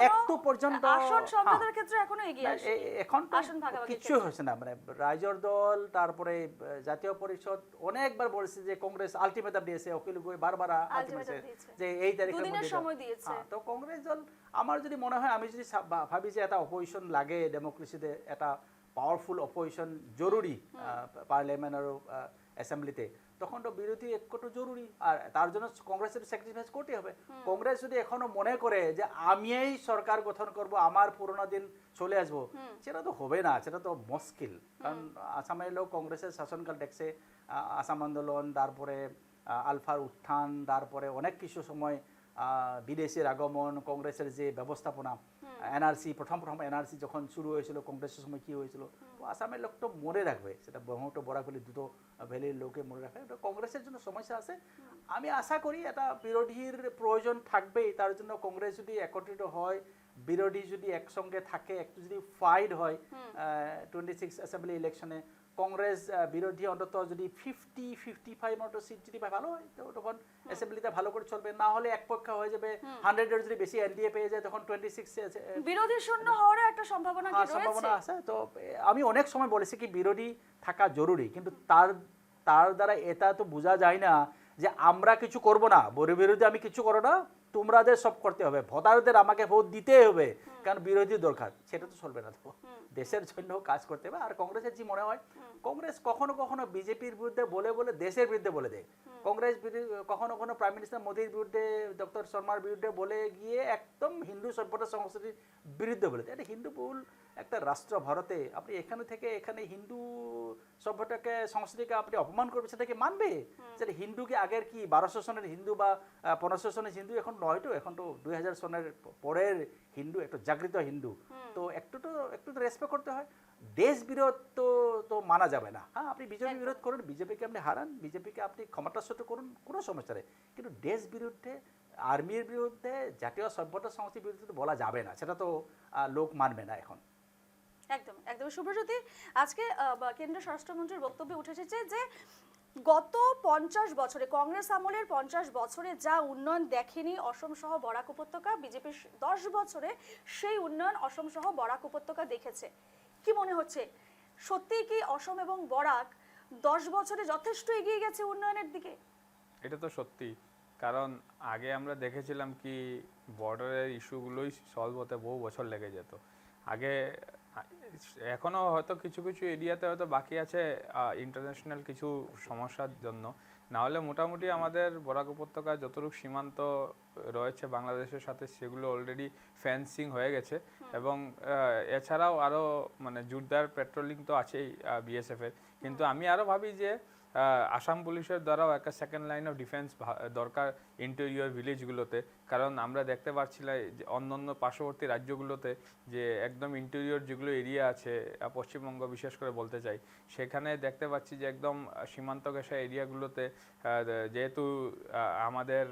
একটু পর্যন্ত
আসন সমঝোতার ক্ষেত্রে এখনো এগিয়ে আছে,
এখন কিছু হচ্ছে না। মানে রাইজর দল, তারপরে জাতীয় পরিষদ অনেকবার বলেছে যে কংগ্রেস আলটিমেটাম দিয়েছে, অখিল গগৈ বারবার যে এই তারিখের মধ্যে
সময় দিয়েছে।
তো কংগ্রেস দল, আমার যদি মনে হয়, আমি যদি ভাবি যে একটা অপোজিশন লাগে ডেমোক্রেসিতে, একটা পাওয়ারফুল অপোজিশন জরুরি পার্লামেন্ট আর অ্যাসেম্বলিতে, তখন তো বিরোধী ঐক্যটা জরুরি, আর তার জন্য কংগ্রেসের স্যাক্রিফাইস করতে হবে। কংগ্রেস যদি এখনো মনে করে যে আমি এই সরকার গঠন করব, আমার পুরোনো দিন চলে আসবো, সেটা তো হবে না, সেটা তো মুশকিল। কারণ আসামের লোক কংগ্রেসের শাসনকাল দেখছে, আসাম আন্দোলন, তারপরে আলফার উত্থান, তারপরে অনেক কিছু সময় বিদেশের আগমন, কংগ্রেসের যে ব্যবস্থাপনা, এনআরসি, প্রথম এনআরসি যখন শুরু হয়েছিল কংগ্রেসের সময় কি হয়েছিল, তো আসামের লোক তো মনে রাখবে, সেটা ব্রহ্মপুত্র বরাকভ্যালি দুটো ভ্যালির লোকে মনে রাখবে। তো কংগ্রেসের জন্য সমস্যা আছে। আমি আশা করি এটা বিরোধীর প্রয়োজন থাকবেই, তার জন্য কংগ্রেস যদি একত্রিত হয়, বিরোধী যদি একসঙ্গে থাকে, একটু যদি ফাইট হয় 26 অ্যাসেম্বলি ইলেকশনে, কংগ্রেস বিরোধী অন্তত যদি 50-55 মতো সিট যদি ভালো হয়, তো তখন অ্যাসেম্বলিতে ভালো করে চলবে। না হলে এক পক্ষ হয়ে যাবে, 100-এর যদি বেশি এনডিএ পেয়ে যায়, তখন 26
বিরোধী শূন্য হওয়ার একটা সম্ভাবনা কি রয়েছে?
সম্ভাবনা আছে। তো আমি অনেক সময় বলেছি কি বিরোধী থাকা জরুরি, কিন্তু তার দ্বারা এটা তো বোঝা যায় না যে আমরা কিছু করব না, বিরোধী আমি কিছু করো না, তোমরাদের সব করতে হবে, ভোটারদের আমাকে ভোট দিতে হবে, কারণ বিরোধী দরকার, সেটা তো চলবে না। তো দেশের জন্য কাজ করতে হবে। আর কংগ্রেসের যে মনে হয়, কংগ্রেস কখনো কখনো বিজেপির বিরুদ্ধে বলে দেশের বিরুদ্ধে বলে দেয়। কংগ্রেস কখনো কখনো প্রাইম মিনিস্টার মোদির বিরুদ্ধে, ডক্টর শর্মার বিরুদ্ধে বলে গিয়ে একদম হিন্দু সভ্যতা সংস্কৃতির বিরুদ্ধে বলে দেয়। এটা হিন্দু বহুল একটা রাষ্ট্র ভারতে, আপনি এখানে থেকে এখানে হিন্দু সভ্যতাকে সংস্কৃতিকে আপনি অপমান করবে, সেটাকে মানবে? সেটা হিন্দুকে আগের কি 1200 সনের হিন্দু বা 1500 সনের হিন্দু এখন নয়, তো এখন তো 2000 সনের পরের হিন্দু, একটু জাগৃত হিন্দু। তো একটু তো রেসপেক্ট করতে হয়। দেশ বিরোধ তো মানা যাবে না। হ্যাঁ, আপনি বিজেপি বিরোধ করুন, বিজেপিকে আপনি হারান, বিজেপিকে আপনি ক্ষমতাচ্যুত করুন, কোনো সমস্যা নেই, কিন্তু দেশ বিরুদ্ধে, আর্মির বিরুদ্ধে, জাতীয় সভ্যতা সংস্কৃতির বিরুদ্ধে বলা যাবে না, সেটা তো লোক মানবে না এখন।
একদম একদম। শুভজ্যোতি, আজকে কেন্দ্রীয় স্বরাষ্ট্রমন্ত্রীর বক্তব্যে উঠে এসেছে যে গত 50 বছরে, কংগ্রেস আমলের 50 বছরে যা উন্নয়ন দেখেনি অসম সহ বরাক উপত্যকা, বিজেপির 10 বছরে সেই উন্নয়ন অসম সহ বরাক উপত্যকা দেখেছে। কি মনে হচ্ছে, সত্যি কি অসম এবং বরাক 10 বছরে যথেষ্ট এগিয়ে গেছে উন্নয়নের দিকে?
এটা তো সত্যি, কারণ আগে আমরা দেখেছিলাম কি বর্ডারের ইস্যুগুলোই সলভ হতে বহু বছর লেগে যেত। আগে এখনো হয়তো কিছু কিছু এরিয়াতে হয়তো বাকি আছে ইন্টারন্যাশনাল কিছু সমস্যার জন্য, না হলে মোটামুটি আমাদের বরাক উপত্যকায় যতটুকু সীমান্ত রয়েছে বাংলাদেশের সাথে সেগুলো অলরেডি ফেন্সিং হয়ে গেছে। এবং এছাড়াও আরও মানে জোরদার পেট্রোলিং তো আছেই বিএসএফের। কিন্তু আমি আরও ভাবি যে আসাম পুলিশের দ্বারাও একটা সেকেন্ড লাইন অফ ডিফেন্স দরকার ইন্টেরিয়র ভিলেজগুলোতে, কারণ আমরা দেখতে পাচ্ছিলাম যে অন্যান্য পার্শ্ববর্তী রাজ্যগুলোতে যে একদম ইন্টেরিয়র যেগুলো এরিয়া আছে, পশ্চিমবঙ্গ বিশেষ করে বলতে চাই, সেখানে দেখতে পাচ্ছি যে একদম সীমান্ত ঘেঁষা এরিয়াগুলোতে যেহেতু আমাদের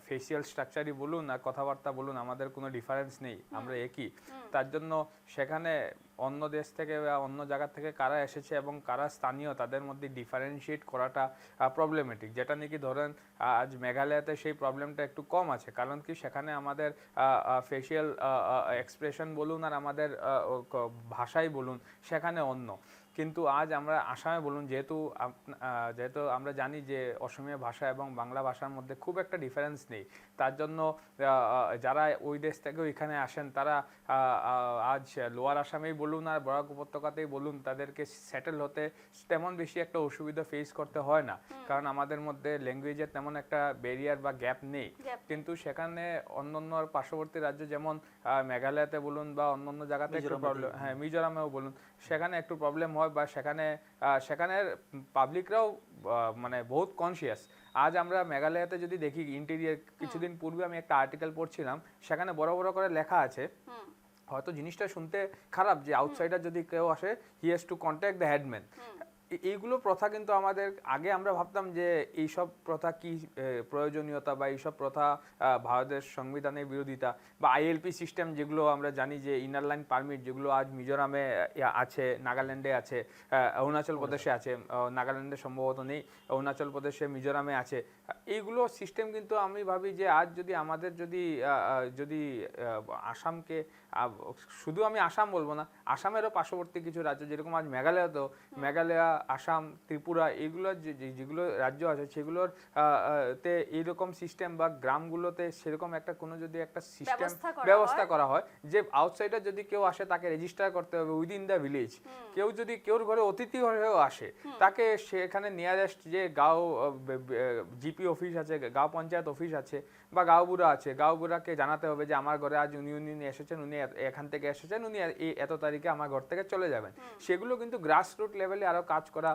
ফেসিয়াল স্ট্রাকচারই বলুন আর কথাবার্তা বলুন আমাদের কোনো ডিফারেন্স নেই, আমরা একই, তার জন্য সেখানে অন্য দেশ থেকে বা অন্য জায়গা থেকে কারা এসেছে এবং কারা স্থানীয় তাদের মধ্যে ডিফারেন্সিয়েট করাটা প্রবলেমেটিক, যেটা নাকি ধরেন আজ মেঘালয়তে সেই প্রবলেমটা একটু কম আছে, কারণ কি সেখানে আমাদের ফেসিয়াল এক্সপ্রেশন বলুন আর আমাদের ভাষাই বলুন সেখানে অন্য। কিন্তু আজ আমরা আসামে বলুন, যেহেতু আমরা জানি যে অসমীয়া ভাষা এবং বাংলা ভাষার মধ্যে খুব একটা ডিফারেন্স নেই, তার জন্য যারা ওই দেশ থেকে এখানে আসেন তারা আজ লোয়ার আসামেই বলুন আর বরাক উপত্যকাতেই বলুন তাদেরকে সেটেল হতে তেমন বেশি একটা অসুবিধা ফেস করতে হয় না, কারণ আমাদের মধ্যে ল্যাঙ্গুয়েজের তেমন একটা ব্যারিয়ার বা গ্যাপ নেই। কিন্তু সেখানে অন্যান্য পার্শ্ববর্তী রাজ্য যেমন মেঘালয়তে বলুন বা অন্যান্য জায়গাতে একটু প্রবলেম, হ্যাঁ মিজোরামেও বলুন, সেখানে একটু প্রবলেম হয় বা সেখানের পাবলিকরাও মানে বহুত কনসিয়াস। আজ আমরা মেঘালয়তে যদি দেখি ইন্টেরিয়ার, কিছুদিন পূর্বে আমি একটা আর্টিকেল পড়ছিলাম, সেখানে বড় বড় করে লেখা আছে, হয়তো জিনিসটা শুনতে খারাপ যে আউটসাইডার যদি কেউ আসে he has to contact the headman. এইগুলো প্রথা কিন্তু আমাদের আগে আমরা ভাবতাম যে এইসব প্রথা কি প্রয়োজনীয়তা বা এইসব প্রথা ভারতের সংবিধানের বিরোধিতা, বা আইএলপি সিস্টেম যেগুলো আমরা জানি যে ইনার লাইন পারমিট যেগুলো আজ মিজোরামে আছে, নাগাল্যান্ডে আছে, অরুণাচল প্রদেশে আছে, নাগাল্যান্ডে সম্ভবত নেই, অরুণাচল প্রদেশে মিজোরামে আছে, এইগুলো সিস্টেম কিন্তু আমি ভাবি যে আজ যদি আমাদের যদি আসামকে, শুধু আমি আসাম বলবো না, আসামেরও পার্শ্ববর্তী কিছু রাজ্য যেরকম আজ মেঘালয়তেও, মেঘালয়, আসাম, ত্রিপুরা, এইগুলো যেগুলো রাজ্য আছে সেগুলোর তে এইরকম সিস্টেম বা গ্রামগুলোতে সেরকম একটা কোনো যদি একটা সিস্টেম ব্যবস্থা করা হয় যে আউটসাইডার যদি কেউ আসে তাকে রেজিস্টার করতে হবে উইদিন দ্য ভিলেজ। কেউ যদি কেউর ঘরে অতিথি হয়েও আসে তাকে সেখানে নিয়ারেস্ট যে গাঁও জিপি অফিস আছে, গাঁও পঞ্চায়েত অফিস আছে বা গাঁওবুড়া আছে, গাঁওবুড়াকে জানাতে হবে যে আমার ঘরে আজ উনি এসেছেন, উনি এখান থেকে এসেছেন, উনি এত তারিখে আমার ঘর থেকে চলে যাবেন। সেগুলো কিন্তু গ্রাসরুট লেভেলে আরো কাজ করা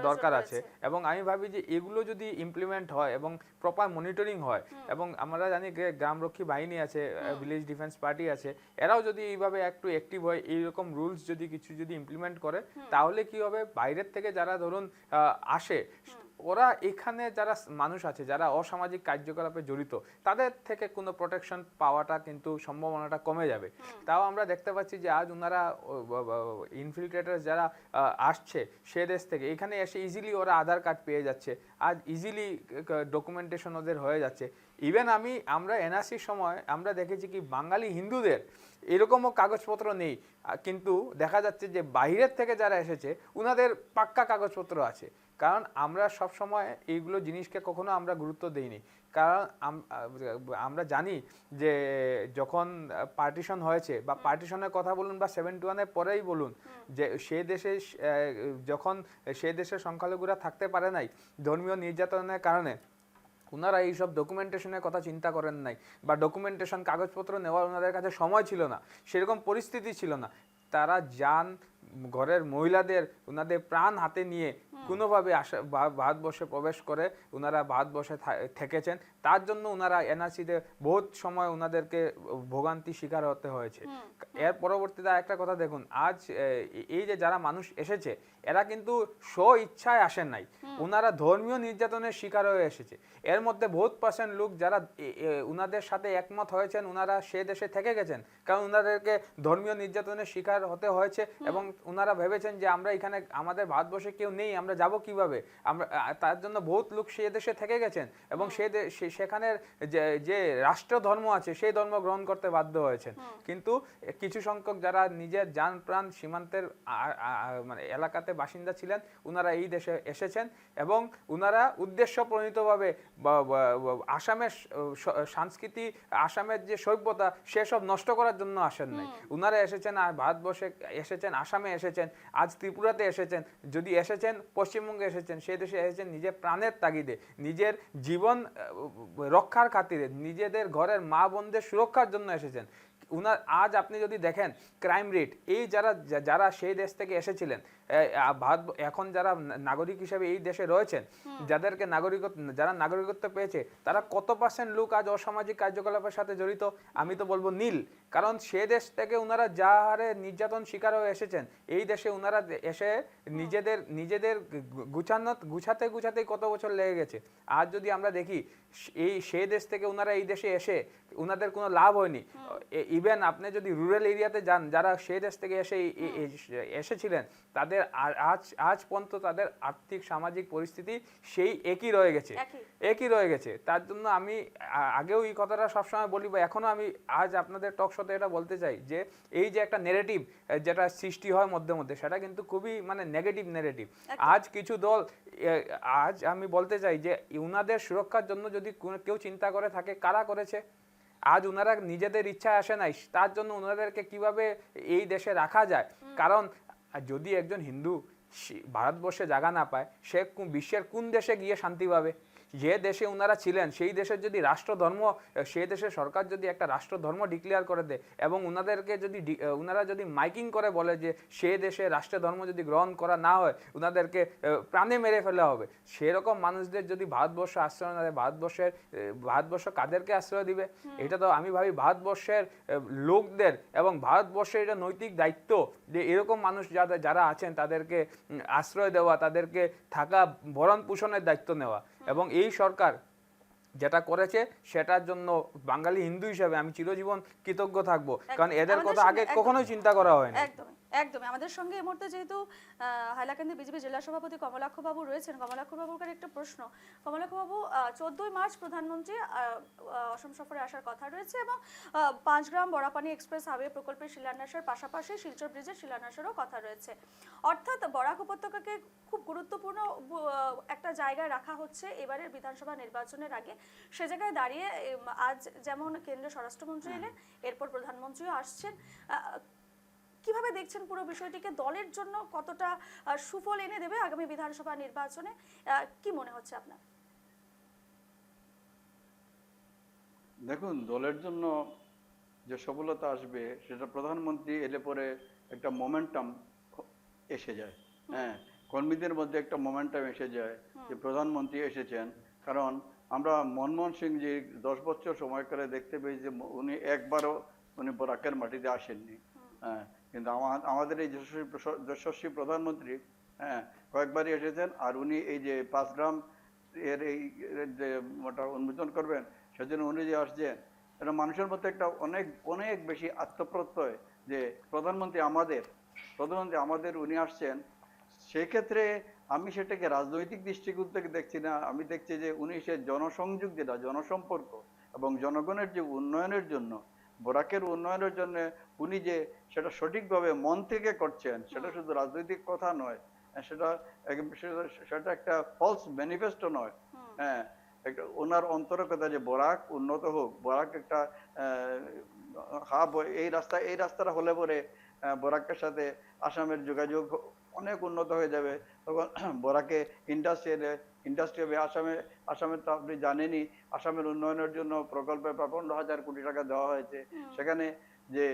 দরকার আছে, এবং আমি ভাবি যে এগুলো যদি ইমপ্লিমেন্ট হয় এবং প্রপার মনিটরিং হয়, এবং আমরা জানি গ্রামরক্ষী বাহিনী আছে, ভিলেজ ডিফেন্স পার্টি আছে, এরাও যদি এইভাবে একটু অ্যাক্টিভ হয়, এইরকম রুলস যদি কিছু যদি ইমপ্লিমেন্ট করে, তাহলে কি হবে, বাইরের থেকে যারা ধরুন আসে, ওরা এখানে যারা মানুষ আছে যারা অসামাজিক কার্যকলাপে জড়িত, তাদের থেকে কোনো প্রোটেকশন পাওয়াটা কিন্তু সম্ভাবনাটা কমে যাবে। তাও আমরা দেখতে পাচ্ছি যে আজ ওনারা ইনফিল্ট্রেটার যারা আসছে সে দেশ থেকে এখানে এসে ইজিলি ওরা আধার কার্ড পেয়ে যাচ্ছে, আজ ইজিলি ডকুমেন্টেশন ওদের হয়ে যাচ্ছে। ইভেন আমরা এনআরসির সময় আমরা দেখেছি কি বাঙালি হিন্দুদের এরকমও কাগজপত্র নেই, কিন্তু দেখা যাচ্ছে যে বাইরের থেকে যারা এসেছে ওনাদের পাক্কা কাগজপত্র আছে। কারণ আমরা সব সময় এইগুলো জিনিসকে কখনো আমরা গুরুত্ব দেইনি, কারণ আমরা জানি যে যখন পার্টিশন হয়েছে বা পার্টিশনের কথা বলুন বা 71-এর পরেই বলুন, যে সে দেশে যখন সে দেশের সংখ্যালঘুরা থাকতে পারে নাই ধর্মীয় নির্যাতনের কারণে, ওনারা এইসব ডকুমেন্টেশনের কথা চিন্তা করেন নাই, বা ডকুমেন্টেশন কাগজপত্র নেওয়ার ওনাদের কাছে সময় ছিল না, সেরকম পরিস্থিতি ছিল না। তারা ঘরের মহিলাদের ওনাদের প্রাণ হাতে নিয়ে কোনোভাবে ভারতবর্ষে প্রবেশ করে ওনারা ভারতবর্ষে থেকেছেন, তার জন্য ওনারা এনআরসিতে বহুত সময় ওনাদেরকে ভোগান্তি শিকার হতে হয়েছে। এর পরবর্তীতে একটা কথা দেখুন, আজ এই যে যারা মানুষ এসেছে এরা কিন্তু স্ব ইচ্ছায় আসেন নাই, ওনারা ধর্মীয় নির্যাতনের শিকার হয়ে এসেছে। এর মধ্যে বহুত % লোক যারা ওনাদের সাথে একমত হয়েছেন, ওনারা সে দেশে থেকে গেছেন, কারণ ওনাদেরকে ধর্মীয় নির্যাতনের শিকার হতে হয়েছে, এবং ওনারা ভেবেছেন যে আমরা এখানে আমাদের ভারতবর্ষে কেউ নেই, আমরা যাব কিভাবে, আমরা তার জন্য বহুত লোক সে দেশে থেকে গেছেন, এবং সেখানের যে রাষ্ট্র ধর্ম আছে সেই ধর্ম গ্রহণ করতে বাধ্য হয়েছেন। কিন্তু কিছু সংখ্যক যারা নিজের জান প্রাণ সীমান্তের মানে এলাকাতে বাসিন্দা ছিলেন, ওনারা এই দেশে এসেছেন, এবং ওনারা উদ্দেশ্য প্রণীতভাবে আসামের সংস্কৃতি, আসামের যে সভ্যতা সেসব নষ্ট করার জন্য আসেন নাই। ওনারা এসেছেন আর ভারতবর্ষে এসেছেন, আসামে এসেছেন, আজ ত্রিপুরাতে এসেছেন, যদি এসেছেন পশ্চিমবঙ্গে এসেছেন, সে দেশে এসেছেন নিজের প্রাণের তাগিদে, নিজের জীবন রক্ষার খাতিরে, নিজেদের ঘরের মা বোনদের সুরক্ষার জন্য এসেছেন। উনার আজ আপনি যদি দেখেন ক্রাইম রেট, এই যারা সেই দেশ থেকে এসেছিলেন, ভারত এখন যারা নাগরিক হিসেবে এই দেশে রয়েছেন, যারা নাগরিকত্ব পেয়েছে, তারা কত % লোক আজ অসামাজিক কার্যকলাপের সাথে জড়িত? আমি তো বলবো নীল। কারণ সে দেশ থেকে উনারা যা হারে নির্যাতন শিকার হয়ে এসেছেন, এই দেশে উনারা এসে নিজেদের গুছাতেই কত বছর লেগে গেছে। আজ যদি আমরা দেখি সেই দেশ থেকে উনারা এই দেশে এসে উনাদের কোনো লাভ হয়নি। ইভেন আপনি যদি রুরাল এরিয়াতে যান, যারা সেই দেশ থেকে এসেছিলেন, তাদের আজ পর্যন্ত তাদের আর্থিক সামাজিক পরিস্থিতি সেই একই রয়ে গেছে। তার জন্য আমি আগেও এই কথাটা সবসময় বলি, বা এখনো আমি আজ আপনাদের টক শোতে এটা বলতে চাই যে এই যে একটা নেগেটিভ যেটা সৃষ্টি হয় মধ্যে, সেটা কিন্তু খুবই মানে নেগেটিভ নেগেটিভ। আজ কিছু দল, আজ আমি বলতে চাই যে উনাদের সুরক্ষার জন্য যদি কেউ চিন্তা করে থাকে, কারা করেছে? আজ উনারা নিজেদের ইচ্ছায় আসে নাই, তার জন্য উনাদেরকে কিভাবে এই দেশে রাখা যায়? কারণ যদি একজন হিন্দু ভারতবর্ষে জায়গা না পায়, সে বিশ্বের কোন দেশে গিয়ে শান্তি পাবে? যে দেশে উনারা ছিলেন সেই দেশের যদি রাষ্ট্রধর্ম, সেই দেশের সরকার যদি একটা রাষ্ট্রধর্ম ডিক্লেয়ার করে দেয় এবং উনারা যদি মাইকিং করে বলে যে সে দেশে রাষ্ট্রধর্ম যদি গ্রহণ করা না হয় উনাদেরকে প্রাণে মেরে ফেলা হবে, সেরকম মানুষদের যদি ভারতবর্ষ আশ্রয় না দেয়, ভারতবর্ষ কাদেরকে আশ্রয় দিবে? এটা তো আমি ভাবি ভারতবর্ষের লোকদের এবং ভারতবর্ষের এটা নৈতিক দায়িত্ব যে এরকম মানুষ যারা আছেন তাদেরকে আশ্রয় দেওয়া, তাদেরকে থাকা ভরণ পোষণের দায়িত্ব নেওয়া। এবং এই সরকার যেটা করেছে সেটার জন্য বাঙালি হিন্দু হিসেবে আমি চিরজীবন কৃতজ্ঞ থাকবো, কারণ এদের কথা আগে কখনোই চিন্তা করা হয়নি।
একদমই। আমাদের সঙ্গে এই মুহূর্তে যেহেতু হাইলাকান্দি বিজেপি জেলা সভাপতি কমলাক্ষ বাবু রয়েছেন, কমলাক্ষ বাবুর কাছে একটা প্রশ্ন। কমলাক্ষ বাবু, 14ই মার্চ প্রধানমন্ত্রী অসম সফরে আসার কথা রয়েছে এবং 5 গ্রাম বরাপানি এক্সপ্রেস হাইওয়ে প্রকল্পের শিলান্যাসের পাশাপাশি শিলচর ব্রিজের শিলান্যাসেরও কথা রয়েছে। অর্থাৎ বরাক উপত্যকাকে খুব গুরুত্বপূর্ণ একটা জায়গায় রাখা হচ্ছে এবারের বিধানসভা নির্বাচনের আগে। সে জায়গায় দাঁড়িয়ে আজ যেমন কেন্দ্রীয় স্বরাষ্ট্রমন্ত্রী এলেন, এরপর প্রধানমন্ত্রীও আসছেন, কিভাবে দেখছেন পুরো বিষয়টিকে? দলের জন্য কতটা সুফল এনে দেবে আগামী বিধানসভা নির্বাচনে, কি মনে হচ্ছে আপনার?
দেখুন, দলের জন্য যে সফলতা আসবে সেটা প্রধানমন্ত্রী এলে পরে একটা মোমেন্টাম এসে যায়। হ্যাঁ, কর্মীদের মধ্যে একটা মোমেন্টাম এসে যায় যে প্রধানমন্ত্রী এসেছেন। কারণ আমরা মনমোহন সিং জি 10 বছর সময়কালে দেখতে পেয়েছি যে উনি একবারও বরাকের মাটিতে আসেননি। হ্যাঁ, কিন্তু আমাদের এই যশস্বী প্রধানমন্ত্রী কয়েকবারই এসেছেন। আর উনি এই যে 5 গ্রাম এর এই যে ওটা উন্মোচন করবেন, সেজন্য উনি যে আসছেন, এটা মানুষের মধ্যে একটা অনেক অনেক বেশি আত্মপ্রত্যয় যে প্রধানমন্ত্রী আমাদের উনি আসছেন। সেক্ষেত্রে আমি সেটাকে রাজনৈতিক দৃষ্টিকোণ থেকে দেখছি না, আমি দেখছি যে উনি সে জনসংযোগ, যেটা জনসম্পর্ক এবং জনগণের যে উন্নয়নের জন্য, বরাকের উন্নয়নের জন্য উনি যে সেটা সঠিকভাবে মন থেকে করছেন, সেটা শুধু রাজনৈতিক কথা নয়, সেটা একটা ফলস ম্যানিফেস্টো নয়। হ্যাঁ, একটা ওনার অন্তরের কথা যে বরাক উন্নত হোক, বরাক একটা হাব, এই রাস্তাটা হলে পরে বরাকের সাথে আসামের যোগাযোগ অনেক উন্নত হয়ে যাবে। তখন বরাকে ইন্ডাস্ট্রি হবে। আসামে তো আপনি জানেনই, আসামের উন্নয়নের জন্য প্রকল্পে 55,000 কোটি টাকা দেওয়া হয়েছে। সেখানে যে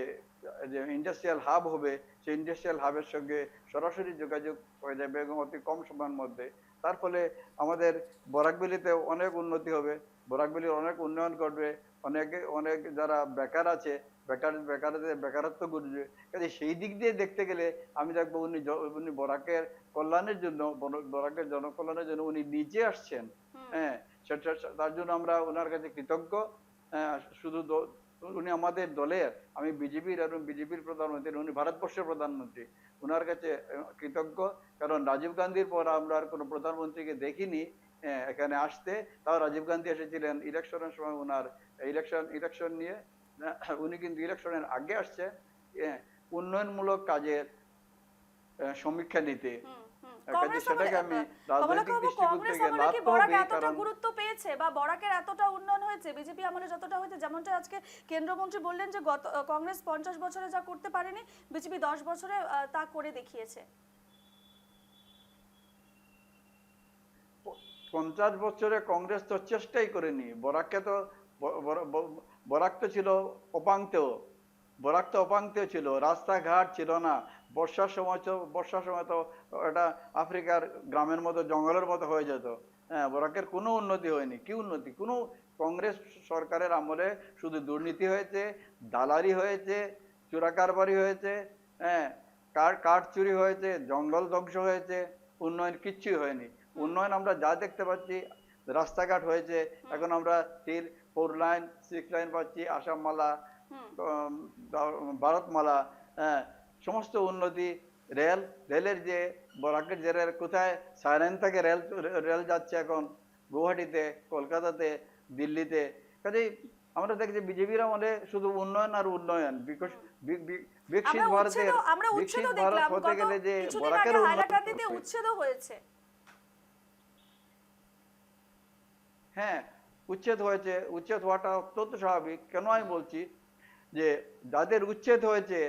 ইন্ডাস্ট্রিয়াল হাব হবে, সেই ইন্ডাস্ট্রিয়াল হাবের সঙ্গে সরাসরি যোগাযোগ হয়ে যাবে এবং অতি কম সময়ের মধ্যে। তার ফলে আমাদের বরাকবেলিতে অনেক উন্নতি হবে, বরাকবেলির অনেক উন্নয়ন ঘটবে। অনেক যারা বেকার আছে, বেকারত্ব ঘটবে। কাজে সেই দিক দিয়ে দেখতে গেলে আমি দেখবো উনি বরাকের কল্যাণের জন্য, বরাকের জনকল্যাণের জন্য উনি নিজে আসছেন। হ্যাঁ, তার জন্য আমরা ওনার কাছে কৃতজ্ঞ। শুধু উনি আমাদের দলের, আমি বিজেপির প্রধানমন্ত্রী, উনি ভারতবর্ষের প্রধানমন্ত্রী, ওনার কাছে কৃতজ্ঞ। কারণ রাজীব গান্ধীর পর আমরা আর কোনো প্রধানমন্ত্রীকে দেখিনি এখানে আসতে। তাও রাজীব গান্ধী এসেছিলেন ইলেকশনের সময়, ওনার ইলেকশন নিয়ে। উনি কিন্তু ইলেকশনের আগে আসছে উন্নয়নমূলক কাজের সমীক্ষা নিতে। সেটাকে আমি রাজনৈতিক দৃষ্টিকোণ থেকে
এতটা গুরুত্ব পেয়েছে বা বরাকের এতটা উন্নয়ন হয়েছে বিজেপি আমলে যতটা হয়েছে, যেমনটা আজকে কেন্দ্রমন্ত্রী বললেন যে কংগ্রেস 50 বছরে যা করতে পারেনি বিজেপি 10 বছরে তা করে দেখিয়েছে।
50 বছরে কংগ্রেস তো চেষ্টাই করেনি। বরাক তো ছিল অপাঙ্ক্তেয়। বরাক তো অপাঙ্ক্তেয় ছিল, রাস্তাঘাট ছিল না, বর্ষার সময় তো এটা আফ্রিকার গ্রামের মতো জঙ্গলের মতো হয়ে যেত। হ্যাঁ, বরাকের কোনো উন্নতি হয়নি। কি উন্নতি? কোনো কংগ্রেস সরকারের আমলে শুধু দুর্নীতি হয়েছে, দালালি হয়েছে, চোরাকারবারি হয়েছে, হ্যাঁ, কাঠ চুরি হয়েছে, জঙ্গল ধ্বংস হয়েছে, উন্নয়ন কিচ্ছুই হয়নি। উন্নয়ন আমরা যা দেখতে পাচ্ছি, রাস্তাঘাট হয়েছে, এখন আমরা 4 লাইন 6 লাইন পাচ্ছি, আসাম মালা, ভারতমালা, হ্যাঁ, সমস্ত উন্নতি, রেলের যে বরাকের যে রেল, কোথায় সাইরেন থেকে রেল যাচ্ছে এখন গুয়াহাটিতে, কলকাতাতে, দিল্লিতে। কাজেই আমরা দেখছি বিজেপির আমলে শুধু উন্নয়ন আর উন্নয়ন। বিকশিত ভারতের
আমরা
বিকশিত
উচ্ছেদও
ভারত
দেখলাম
হতে
গত
গেলে যে
কিছুদিন
বরাকের
আগে
উন্নয়ন
হাইলাকান্দিতে
করতে হবে।
উচ্ছেদও হয়েছে।
হ্যাঁ, উচ্ছেদ হয়েছে। উচ্ছেদ হওয়াটা অত্যন্ত স্বাভাবিক। কেন আমি বলছি যে যাদের উচ্ছেদ হয়েছে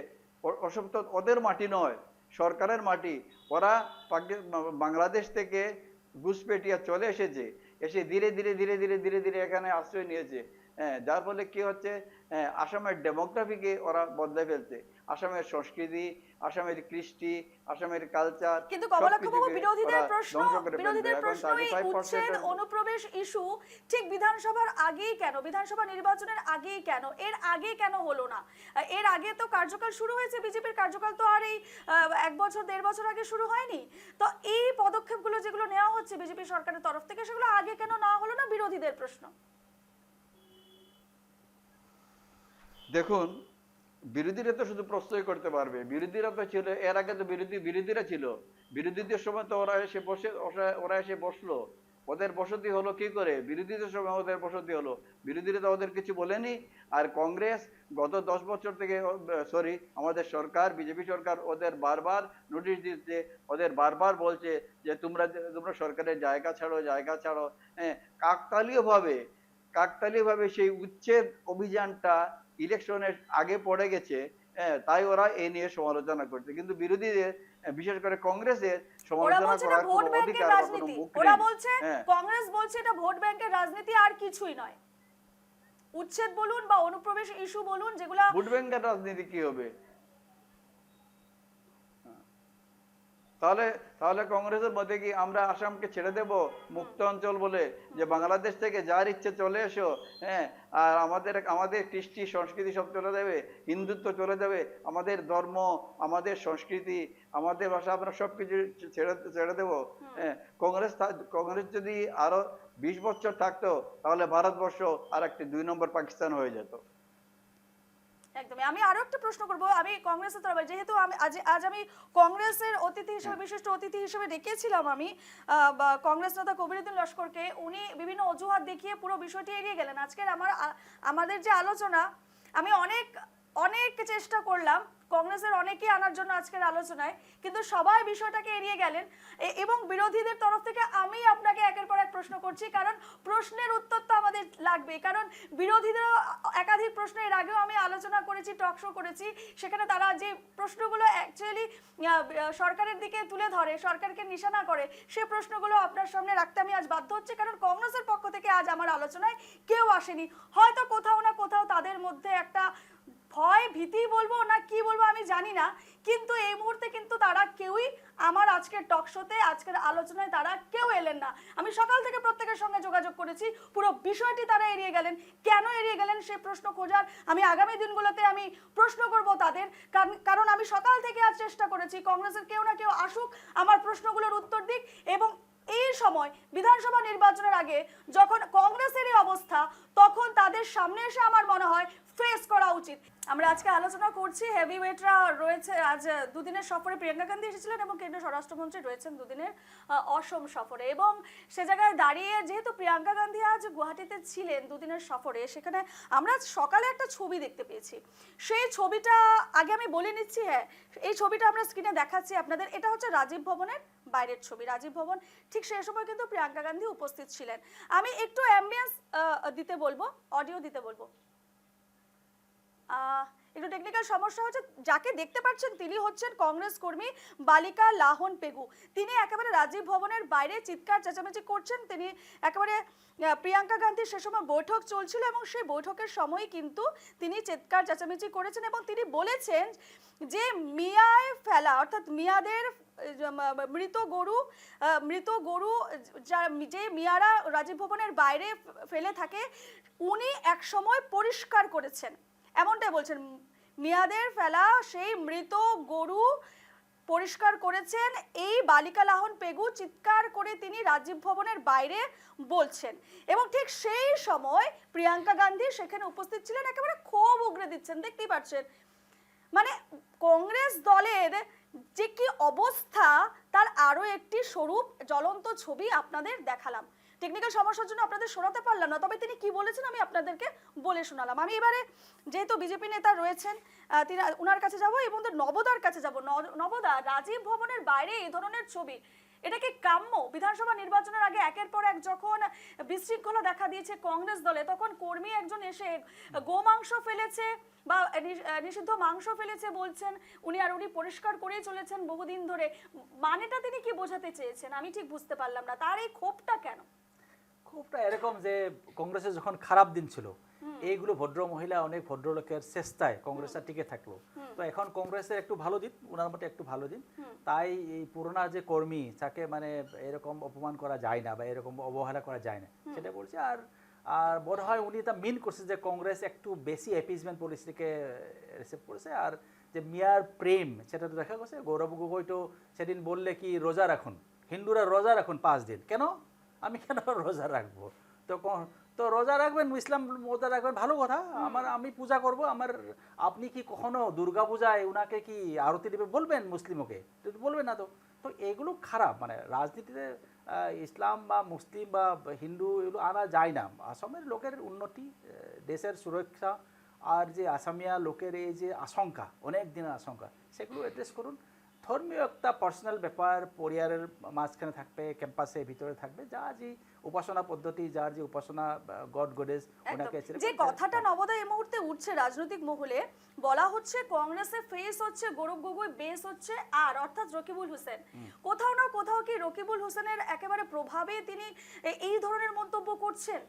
ওসব তো ওদের মাটি নয়, সরকারের মাটি। ওরা বাংলাদেশ থেকে ঘুষপেটিয়া চলে এসেছে, এসে ধীরে ধীরে ধীরে ধীরে ধীরে ধীরে এখানে আশ্রয় নিয়েছে। হ্যাঁ, যার ফলে কি হচ্ছে, আসামের ডেমোগ্রাফিকে ওরা বদলে ফেলছে। আসামের সংস্কৃতি, আসামের কৃষ্টি, আসামের কালচার
কিন্তু কমলাক্ষবাবু,
সবকিছুকে
বিরোধীদের
ওরা
প্রশ্ন
ধ্বংস করে ফেলছে। এখন
এই
35%
উচ্ছেদ অনুপ্রবেশ ইস্যু ঠিক বিধানসভার আগেই কেন, বিধানসভা নির্বাচনের আগেই কেন, এর আগে কেন হলো না? এর আগে তো কার্যকাল শুরু হয়েছে, বিজেপির কার্যকাল তো আর এই 1 বছর 1.5 বছর আগে শুরু হয়নি। তো এই পদক্ষেপগুলো যেগুলো নেওয়া হচ্ছে বিজেপি সরকারের তরফ থেকে, সেগুলো আগে কেন না হলো না, বিরোধীদের প্রশ্ন।
দেখুন, বিরোধীরা তো শুধু প্রশ্নই করতে পারবে। বিরোধীরা তো ছিল এর আগে, তো বিরোধীরা ছিল। বিরোধীদের সময় তো ওরা এসে বসলো। ওদের বসতি হলো কি করে? বিরোধীদের সময় ওদের বসতি হলো। বিরোধীরা তো ওদের কিছু বলেনি। আর কংগ্রেস গত 10 বছর থেকে, সরি, আমাদের সরকার, বিজেপি সরকার ওদের বারবার নোটিশ দিচ্ছে, ওদের বারবার বলছে যে তোমরা সরকারের জায়গা ছাড়ো। হ্যাঁ, কাকতালীয়ভাবে সেই উচ্ছেদ অভিযানটা ইলেকশনের আগে পড়ে গেছে। হ্যাঁ, তাই ওরা এই নিয়ে সমালোচনা করছে। কিন্তু বিরোধীদের, বিশেষ করে কংগ্রেসের
ওরা
সমালোচনা
বলছে এটা
করার
ভোট
কোনো
ব্যাংকের
অধিকার বা কোনো
রাজনীতি,
মুখ
ওরা
নেই।
বলছে,
হ্যাঁ,
কংগ্রেস বলছে এটা ভোট ব্যাংকের রাজনীতি আর কিছুই নয়। উচ্ছেদ বলুন বা অনুপ্রবেশ ইস্যু বলুন, যেগুলা
ভোট ব্যাংকের রাজনীতি কি হবে? তাহলে কংগ্রেসের মধ্যে কি আমরা আসামকে ছেড়ে দেব মুক্ত অঞ্চল বলে, যে বাংলাদেশ থেকে যার ইচ্ছে চলে এসো, হ্যাঁ, আর আমাদের কৃষ্টি সংস্কৃতি সব চলে যাবে, হিন্দুত্ব চলে যাবে, আমাদের ধর্ম, আমাদের সংস্কৃতি, আমাদের ভাষা আমরা সবকিছু ছেড়ে দেবো? হ্যাঁ, কংগ্রেস যদি আরো 20 বছর থাকতো, তাহলে ভারতবর্ষ আর একটি 2 নম্বর পাকিস্তান হয়ে যেত।
একদমই। আমি আরো একটা প্রশ্ন করব, আমি কংগ্রেসের তরফে, যেহেতু আজ আমি কংগ্রেসের অতিথি হিসেবে, বিশিষ্ট অতিথি হিসেবে ডেকেছিলাম আমি কংগ্রেস নেতা কবিরউদ্দিন লস্করকে। উনি বিভিন্ন অজুহাত দেখিয়ে পুরো বিষয়টি এড়িয়ে গেলেন। আজকের আমাদের যে আলোচনা, আমি অনেক চেষ্টা করলাম কংগ্রেসের অনেকেই আনার জন্য আজকের আলোচনায়, কিন্তু সবাই বিষয়টাকে এড়িয়ে গেলেন। এবং বিরোধীদের তরফ থেকে আমি আপনাকে একের পর এক প্রশ্ন করছি, কারণ প্রশ্নের উত্তর তো আমাদের লাগবে। কারণ বিরোধীদের একাধিক প্রশ্ন এর আগেও আমি আলোচনা করেছি, টক শো করেছি, সেখানে তারা যে প্রশ্নগুলো অ্যাকচুয়ালি সরকারের দিকে তুলে ধরে, সরকারকে নিশানা করে, সে প্রশ্নগুলো আপনার সামনে রাখতে আমি আজ বাধ্য হচ্ছি। কারণ কংগ্রেসের পক্ষ থেকে আজ আমার আলোচনায় কেউ আসেনি। হয়তো কোথাও না কোথাও তাদের মধ্যে একটা ভয়, ভীতি বলবো না কি বলবো আমি জানি না, কিন্তু এই মুহূর্তে কিন্তু তারা কেউই আমার আজকের টক শোতে, আজকের আলোচনায় তারা কেউ এলেন না। আমি সকাল থেকে প্রত্যেকের সঙ্গে যোগাযোগ করেছি, পুরো বিষয়টি তারা এড়িয়ে গেলেন। কেন এড়িয়ে গেলেন সে প্রশ্ন খোঁজার আমি আগামী দিনগুলোতে আমি প্রশ্ন করব তাদের। কারণ আমি সকাল থেকে আজ চেষ্টা করেছি কংগ্রেসের কেউ না কেউ আসুক, আমার প্রশ্নগুলোর উত্তর দিক। এবং এই সময় বিধানসভা নির্বাচনের আগে যখন কংগ্রেসেরই অবস্থা, তখন তাদের সামনে এসে আমার মনে হয় ফেস করা উচিত। আমরা আজকে আলোচনা করছি, হেভি ওয়েটরা রয়েছে আজ দুদিনের সফরে, প্রিয়াঙ্কা গান্ধী এসেছিলেন এবং কেন্দ্রীয় স্বরাষ্ট্রমন্ত্রী রয়েছেন দুদিনের অসম সফরে। এবং সে জায়গায় দাঁড়িয়ে যেহেতু প্রিয়াঙ্কা গান্ধী আজ গুয়াহাটিতে ছিলেন দুদিনের সফরে, সেখানে আমরা সকালে একটা ছবি দেখতে পেয়েছি। সেই ছবিটা আগে আমি বলে নিচ্ছি, হ্যাঁ, এই ছবিটা আমরা স্ক্রিনে দেখাচ্ছি আপনাদের। এটা হচ্ছে রাজীব ভবনের বাইরের ছবি। রাজীব ভবন, ঠিক সেই সময় কিন্তু প্রিয়াঙ্কা গান্ধী উপস্থিত ছিলেন। আমি একটু অ্যাম্বিয়েন্স দিতে বলবো, অডিও দিতে বলবো। একটু টেকনিক্যাল সমস্যা হচ্ছে। যাকে দেখতে পাচ্ছেন তিনি হচ্ছেন কংগ্রেস কর্মী বালিকা লাহন পেগু। তিনি একেবারে রাজীব ভবনের বাইরে চিৎকার চেঁচামেচি করছেন। তিনি একেবারে প্রিয়াঙ্কা গান্ধীর সে সময় বৈঠক চলছিল এবং সেই বৈঠকের সময় কিন্তু তিনি চিৎকার চেঁচামেচি করেছেন এবং তিনি বলেছেন যে মিয়ায় ফেলা অর্থাৎ মিয়াদের মৃত গরু যে মিয়ারা রাজীব ভবনের বাইরে ফেলে থাকে উনি এক সময় পরিষ্কার করেছেন, এমনটাই বলছেন। মিয়াদের ফেলা সেই মৃত গরু পরিষ্কার করেছেন এই বালিকা লাহন পেগু চিৎকার করে তিনি রাজীব ভবনের বাইরে বলছেন। এবং ঠিক সেই সময় প্রিয়াঙ্কা গান্ধী সেখানে উপস্থিত ছিলেন, একেবারে ক্ষোভ উগরে দিচ্ছেন, দেখতেই পাচ্ছেন। মানে কংগ্রেস দলের যে কি অবস্থা তার আরো একটি স্বরূপ জ্বলন্ত ছবি আপনাদের দেখালাম। টেকনিক্যাল সমস্যার জন্য আপনাদের শোনাতে পারলাম না, তবে তিনি কি বলেছেন আমি আপনাদেরকে বলে শোনালাম। আমি এবারে যেহেতু বিজেপি নেতা রয়েছেন তিনি ওনার কাছে যাব এবং নবদার কাছে যাব। নবদা, রাজীব ভবনের বাইরে এই ধরনের ছবি এটা কি কাম্য? বিধানসভা নির্বাচনের আগে একের পর এক যখন বিশৃঙ্খলা দেখা দিয়েছে কংগ্রেস দলে, তখন কর্মী একজন এসে গোমাংস ফেলেছে বা নিষিদ্ধ মাংস ফেলেছে বলছেন উনি, আর উনি পরিষ্কার করেই চলেছেন বহুদিন ধরে। মানেটা তিনি কি বোঝাতে চেয়েছেন আমি ঠিক বুঝতে পারলাম না। তার এই ক্ষোভটা কেন?
খুবটা এরকম যে কংগ্রেসের যখন খারাপ দিন ছিল এইগুলো ভদ্র মহিলা অনেক ভদ্রলোকের চেষ্টায় কংগ্রেসটা টিকে থাকলো। তো এখন কংগ্রেসের একটু ভালো দিন, ওনার মতো একটু ভালো দিন। তাই এই পুরোনো যে কর্মী তাকে মানে এরকম অপমান করা যায় না বা এরকম অবহেলা করা যায় না সেটা বলছে। আর আর মনে হয় উনি এটা মিন করছে যে কংগ্রেস একটু বেশি অ্যাপিজমেন্ট পলিসিকে রিসিভ করেছে। আর যে মিয়ার প্রেম সেটা তো দেখা গেছে। গৌরব গগৈ তো সেদিন বললে কি রোজা রাখুন, হিন্দুরা রোজা রাখুন 5 দিন। কেন আমি কেন রোজা রাখবো? তো রোজা রাখবেন, ইসলাম রোজা রাখবেন, ভালো কথা। আমি পূজা করব। আপনি কি কখনো দুর্গা পূজায় উনাকে কি আরতি দেবে বলবেন মুসলিমকে? বলবেন না। তো এগুলো খারাপ। মানে রাজনীতিতে ইসলাম বা মুসলিম বা হিন্দু এগুলো আনা যায় না। আসামের লোকের উন্নতি, দেশের সুরক্ষা আর যে আসামিয়া লোকের এই যে আশঙ্কা, অনেক দিনের আশঙ্কা, সেগুলো অ্যাড্রেস করুন। ধর্মীয় একটা পার্সোনাল ব্যাপার পরিবারের মাঝখানে থাকবে, ক্যাম্পাসের ভিতরে থাকবে, যা যে উপাসনা পদ্ধতি, যার যে উপাসনা গড গডেস ওনাকে
যে কথাটা নবদা এই মুহূর্তে উঠছে রাজনৈতিক মহলে, বলা হচ্ছে কংগ্রেসের ফেস হচ্ছে গৌরব গগৈ, বেস হচ্ছে আর অর্থাৎ রকিবুল হোসেন। কোথাও না কোথাও কি রকিবুল হোসেনের একেবারে প্রভাবে তিনি এই ধরনের মন্তব্য করছেন?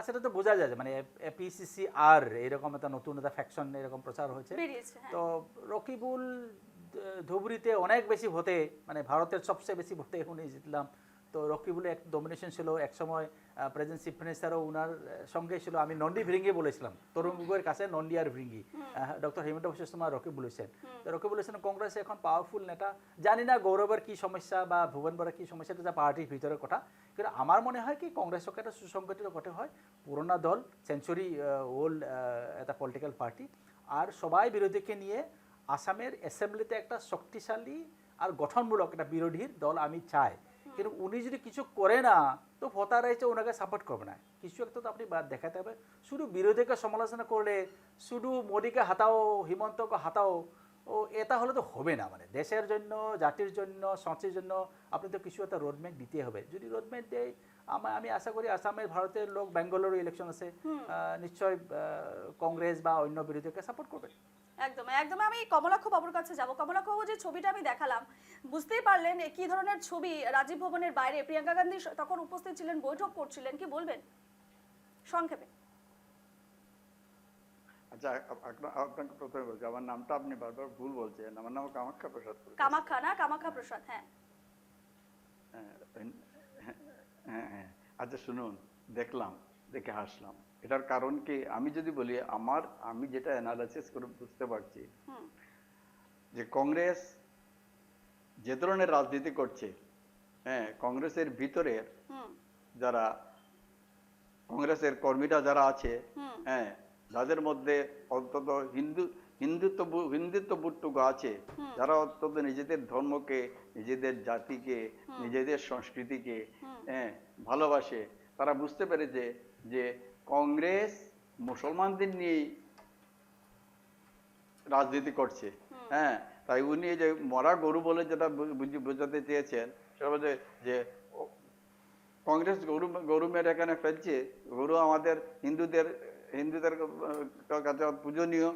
সেটা তো বোঝা যায়। মানে পিসিসি আর এরকম একটা নতুন একটা ফ্যাকশন এরকম প্রচার হয়েছে। তো রকিবুল ধুবড়িতে অনেক বেশি ভোটে, মানে ভারতের সবচেয়ে বেশি ভোটে উনি জিতলাম। তো রকিবুলের এক ডমিনেশন ছিল। এক সময় প্রেজেন্ট চিফ মিনিস্টারও ওনার সঙ্গে ছিল। আমি নন্দি ভৃঙ্গি বলেছিলাম, তরুণ গগৈয়ের কাছে নন্দি আর ভৃঙ্গি। ডক্টর হিমন্ত বিশ্ব শর্মা রকিবুল হোসেন। তো রকিবুল হোসেন কংগ্রেসে এখন পাওয়ারফুল নেতা। জানি না গৌরবের কি সমস্যা বা ভুবন বড়ার কি সমস্যা, এটা পার্টির ভিতরের কথা। কিন্তু আমার মনে হয় কি কংগ্রেসকে একটা সুসংগঠিত করতে হয়। পুরোনো দল, সেঞ্চুরি ওল্ড একটা পলিটিক্যাল পার্টি, আর সবাই বিরোধীকে নিয়ে আসামের অ্যাসেম্বলিতে একটা শক্তিশালী আর গঠনমূলক একটা বিরোধীর দল আমি চাই। কিন্তু উনি যদি কিছু করে না তো ভোটার এসে ওনাকে সাপোর্ট করবে না। কিছু একটা তো আপনি দেখাতে হবে। শুধু বিরোধীকে সমালোচনা করলে, শুধু মোদীকে হাতাও, হিমন্তকে হাতাও, এটা হলে তো হবে না। মানে দেশের জন্য, জাতির জন্য, সংস্কৃতির জন্য আপনি তো কিছু একটা রোডম্যাপ দিতে হবে। যদি রোডম্যাপ দেয়, আমি আশা করি আসামের ভারতের লোক, ব্যাঙ্গালোর ইলেকশন আছে, নিশ্চয় কংগ্রেস বা অন্য বিরোধীকে সাপোর্ট করবে।
একদম একদম। আমি কমলাক্ষ বাবুর কাছে যাব। কমলাক্ষ বাবু, যে ছবিটা আমি দেখালাম বুঝতেই পারলেন কি ধরনের ছবি। রাজীব ভবনের বাইরে প্রিয়াঙ্কা গান্ধী তখন উপস্থিত ছিলেন, বৈঠক করছিলেন, কি বলবেন সংক্ষেপে?
আচ্ছা, আপনাকে প্রথমে বলছি, আমার নামটা আপনি বারবার ভুল বলছেন। আমার নাম কামাখ্যা প্রসাদ।
কামাখ্যা না, কামাখ্যা প্রসাদ। হ্যাঁ
হ্যাঁ হ্যাঁ। আচ্ছা শুনুন, দেখে হাসলাম। এটার কারণ কি আমি যদি বলি, আমি যেটা অ্যানালাইসিস করে বুঝতে পারছি যে কংগ্রেস যে ধরনের রাজনীতি করছে, হ্যাঁ, কংগ্রেসের ভিতরে যারা কংগ্রেসের কর্মীরা যারা আছে, হ্যাঁ, যাদের মধ্যে অন্তত হিন্দুত্ববোধটুকু আছে, যারা অন্তত নিজেদের ধর্মকে, নিজেদের জাতিকে, নিজেদের সংস্কৃতিকে হ্যাঁ ভালোবাসে, তারা বুঝতে পেরেছে যে কংগ্রেস মুসলমানদের নিয়ে রাজনীতি করছে। হ্যাঁ, তাই উনি যে মরা গরু বলে যেটা বোঝাতে চেয়েছেন সেটা বলছে যে কংগ্রেস গরু মেরে এখানে ফেলছে। গরু আমাদের হিন্দুদের কাছে পূজনীয়।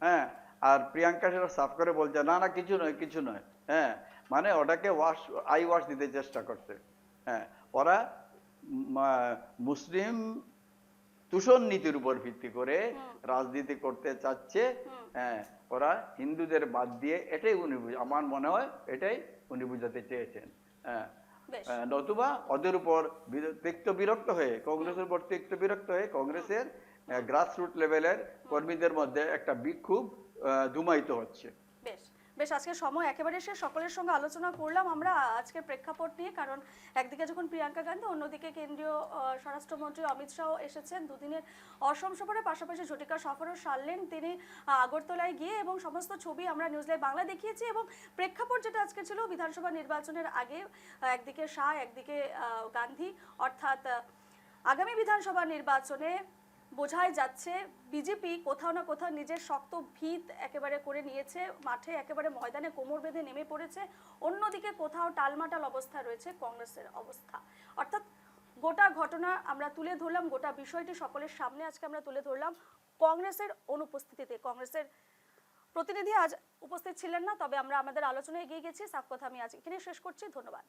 হ্যাঁ, আর প্রিয়াঙ্কা সেটা সাফ করে বলছে না না কিছু নয় কিছু নয়। হ্যাঁ, মানে ওটাকে আই ওয়াশ দিতে চেষ্টা করছে। হ্যাঁ, ওরা মুসলিম তুষণ নীতির উপর ভিত্তি করে রাজনীতি করতে চাচ্ছে। হ্যাঁ, ওরা হিন্দুদের বাদ দিয়ে এটাই উনি আমার মনে হয় এটাই উনি বুঝাতে চেয়েছেন। হ্যাঁ,
বেশ।
নতুবা ওদের উপর তিক্ত বিরক্ত হয়ে কংগ্রেসের উপর তিক্ত বিরক্ত হয়ে কংগ্রেসের গ্রাসরুট লেভেলের কর্মীদের মধ্যে একটা বিক্ষোভ ধুমায়িত হচ্ছে।
বেশ বেশ, আজকে সময় একেবারে শেষ। সকলের সঙ্গে আলোচনা করলাম আমরা আজকের প্রেক্ষাপট নিয়ে, কারণ একদিকে যখন প্রিয়াঙ্কা গান্ধী, অন্যদিকে কেন্দ্রীয় স্বরাষ্ট্রমন্ত্রী অমিত শাহ এসেছেন দুদিনের অসম সফরে, পাশাপাশি ঝটিকা সফরও সারলেন তিনি আগরতলায় গিয়ে, এবং সমস্ত ছবি আমরা নিউজ লাইভ বাংলা দেখিয়েছি। এবং প্রেক্ষাপট যেটা আজকে ছিল বিধানসভা নির্বাচনের আগে, একদিকে শাহ একদিকে গান্ধী, অর্থাৎ আগামী বিধানসভা নির্বাচনে বোঝাই যাচ্ছে বিজেপি কোথাও না কোথাও নিজের শক্ত ভিত একেবারে করে নিয়েছে, মাঠে একেবারে ময়দানে কোমর বেঁধে নেমে পড়েছে। অন্যদিকে কোথাও টালমাটাল অবস্থা রয়েছে কংগ্রেসের অবস্থা। অর্থাৎ গোটা ঘটনা আমরা তুলে ধরলাম, গোটা বিষয়টি সকলের সামনে আজকে আমরা তুলে ধরলাম কংগ্রেসের অনুপস্থিতিতে। কংগ্রেসের প্রতিনিধি আজ উপস্থিত ছিলেন না, তবে আমরা আমাদের আলোচনায় এগিয়ে গেছি। সাফ কথা আমি আজ এখানে শেষ করছি। ধন্যবাদ।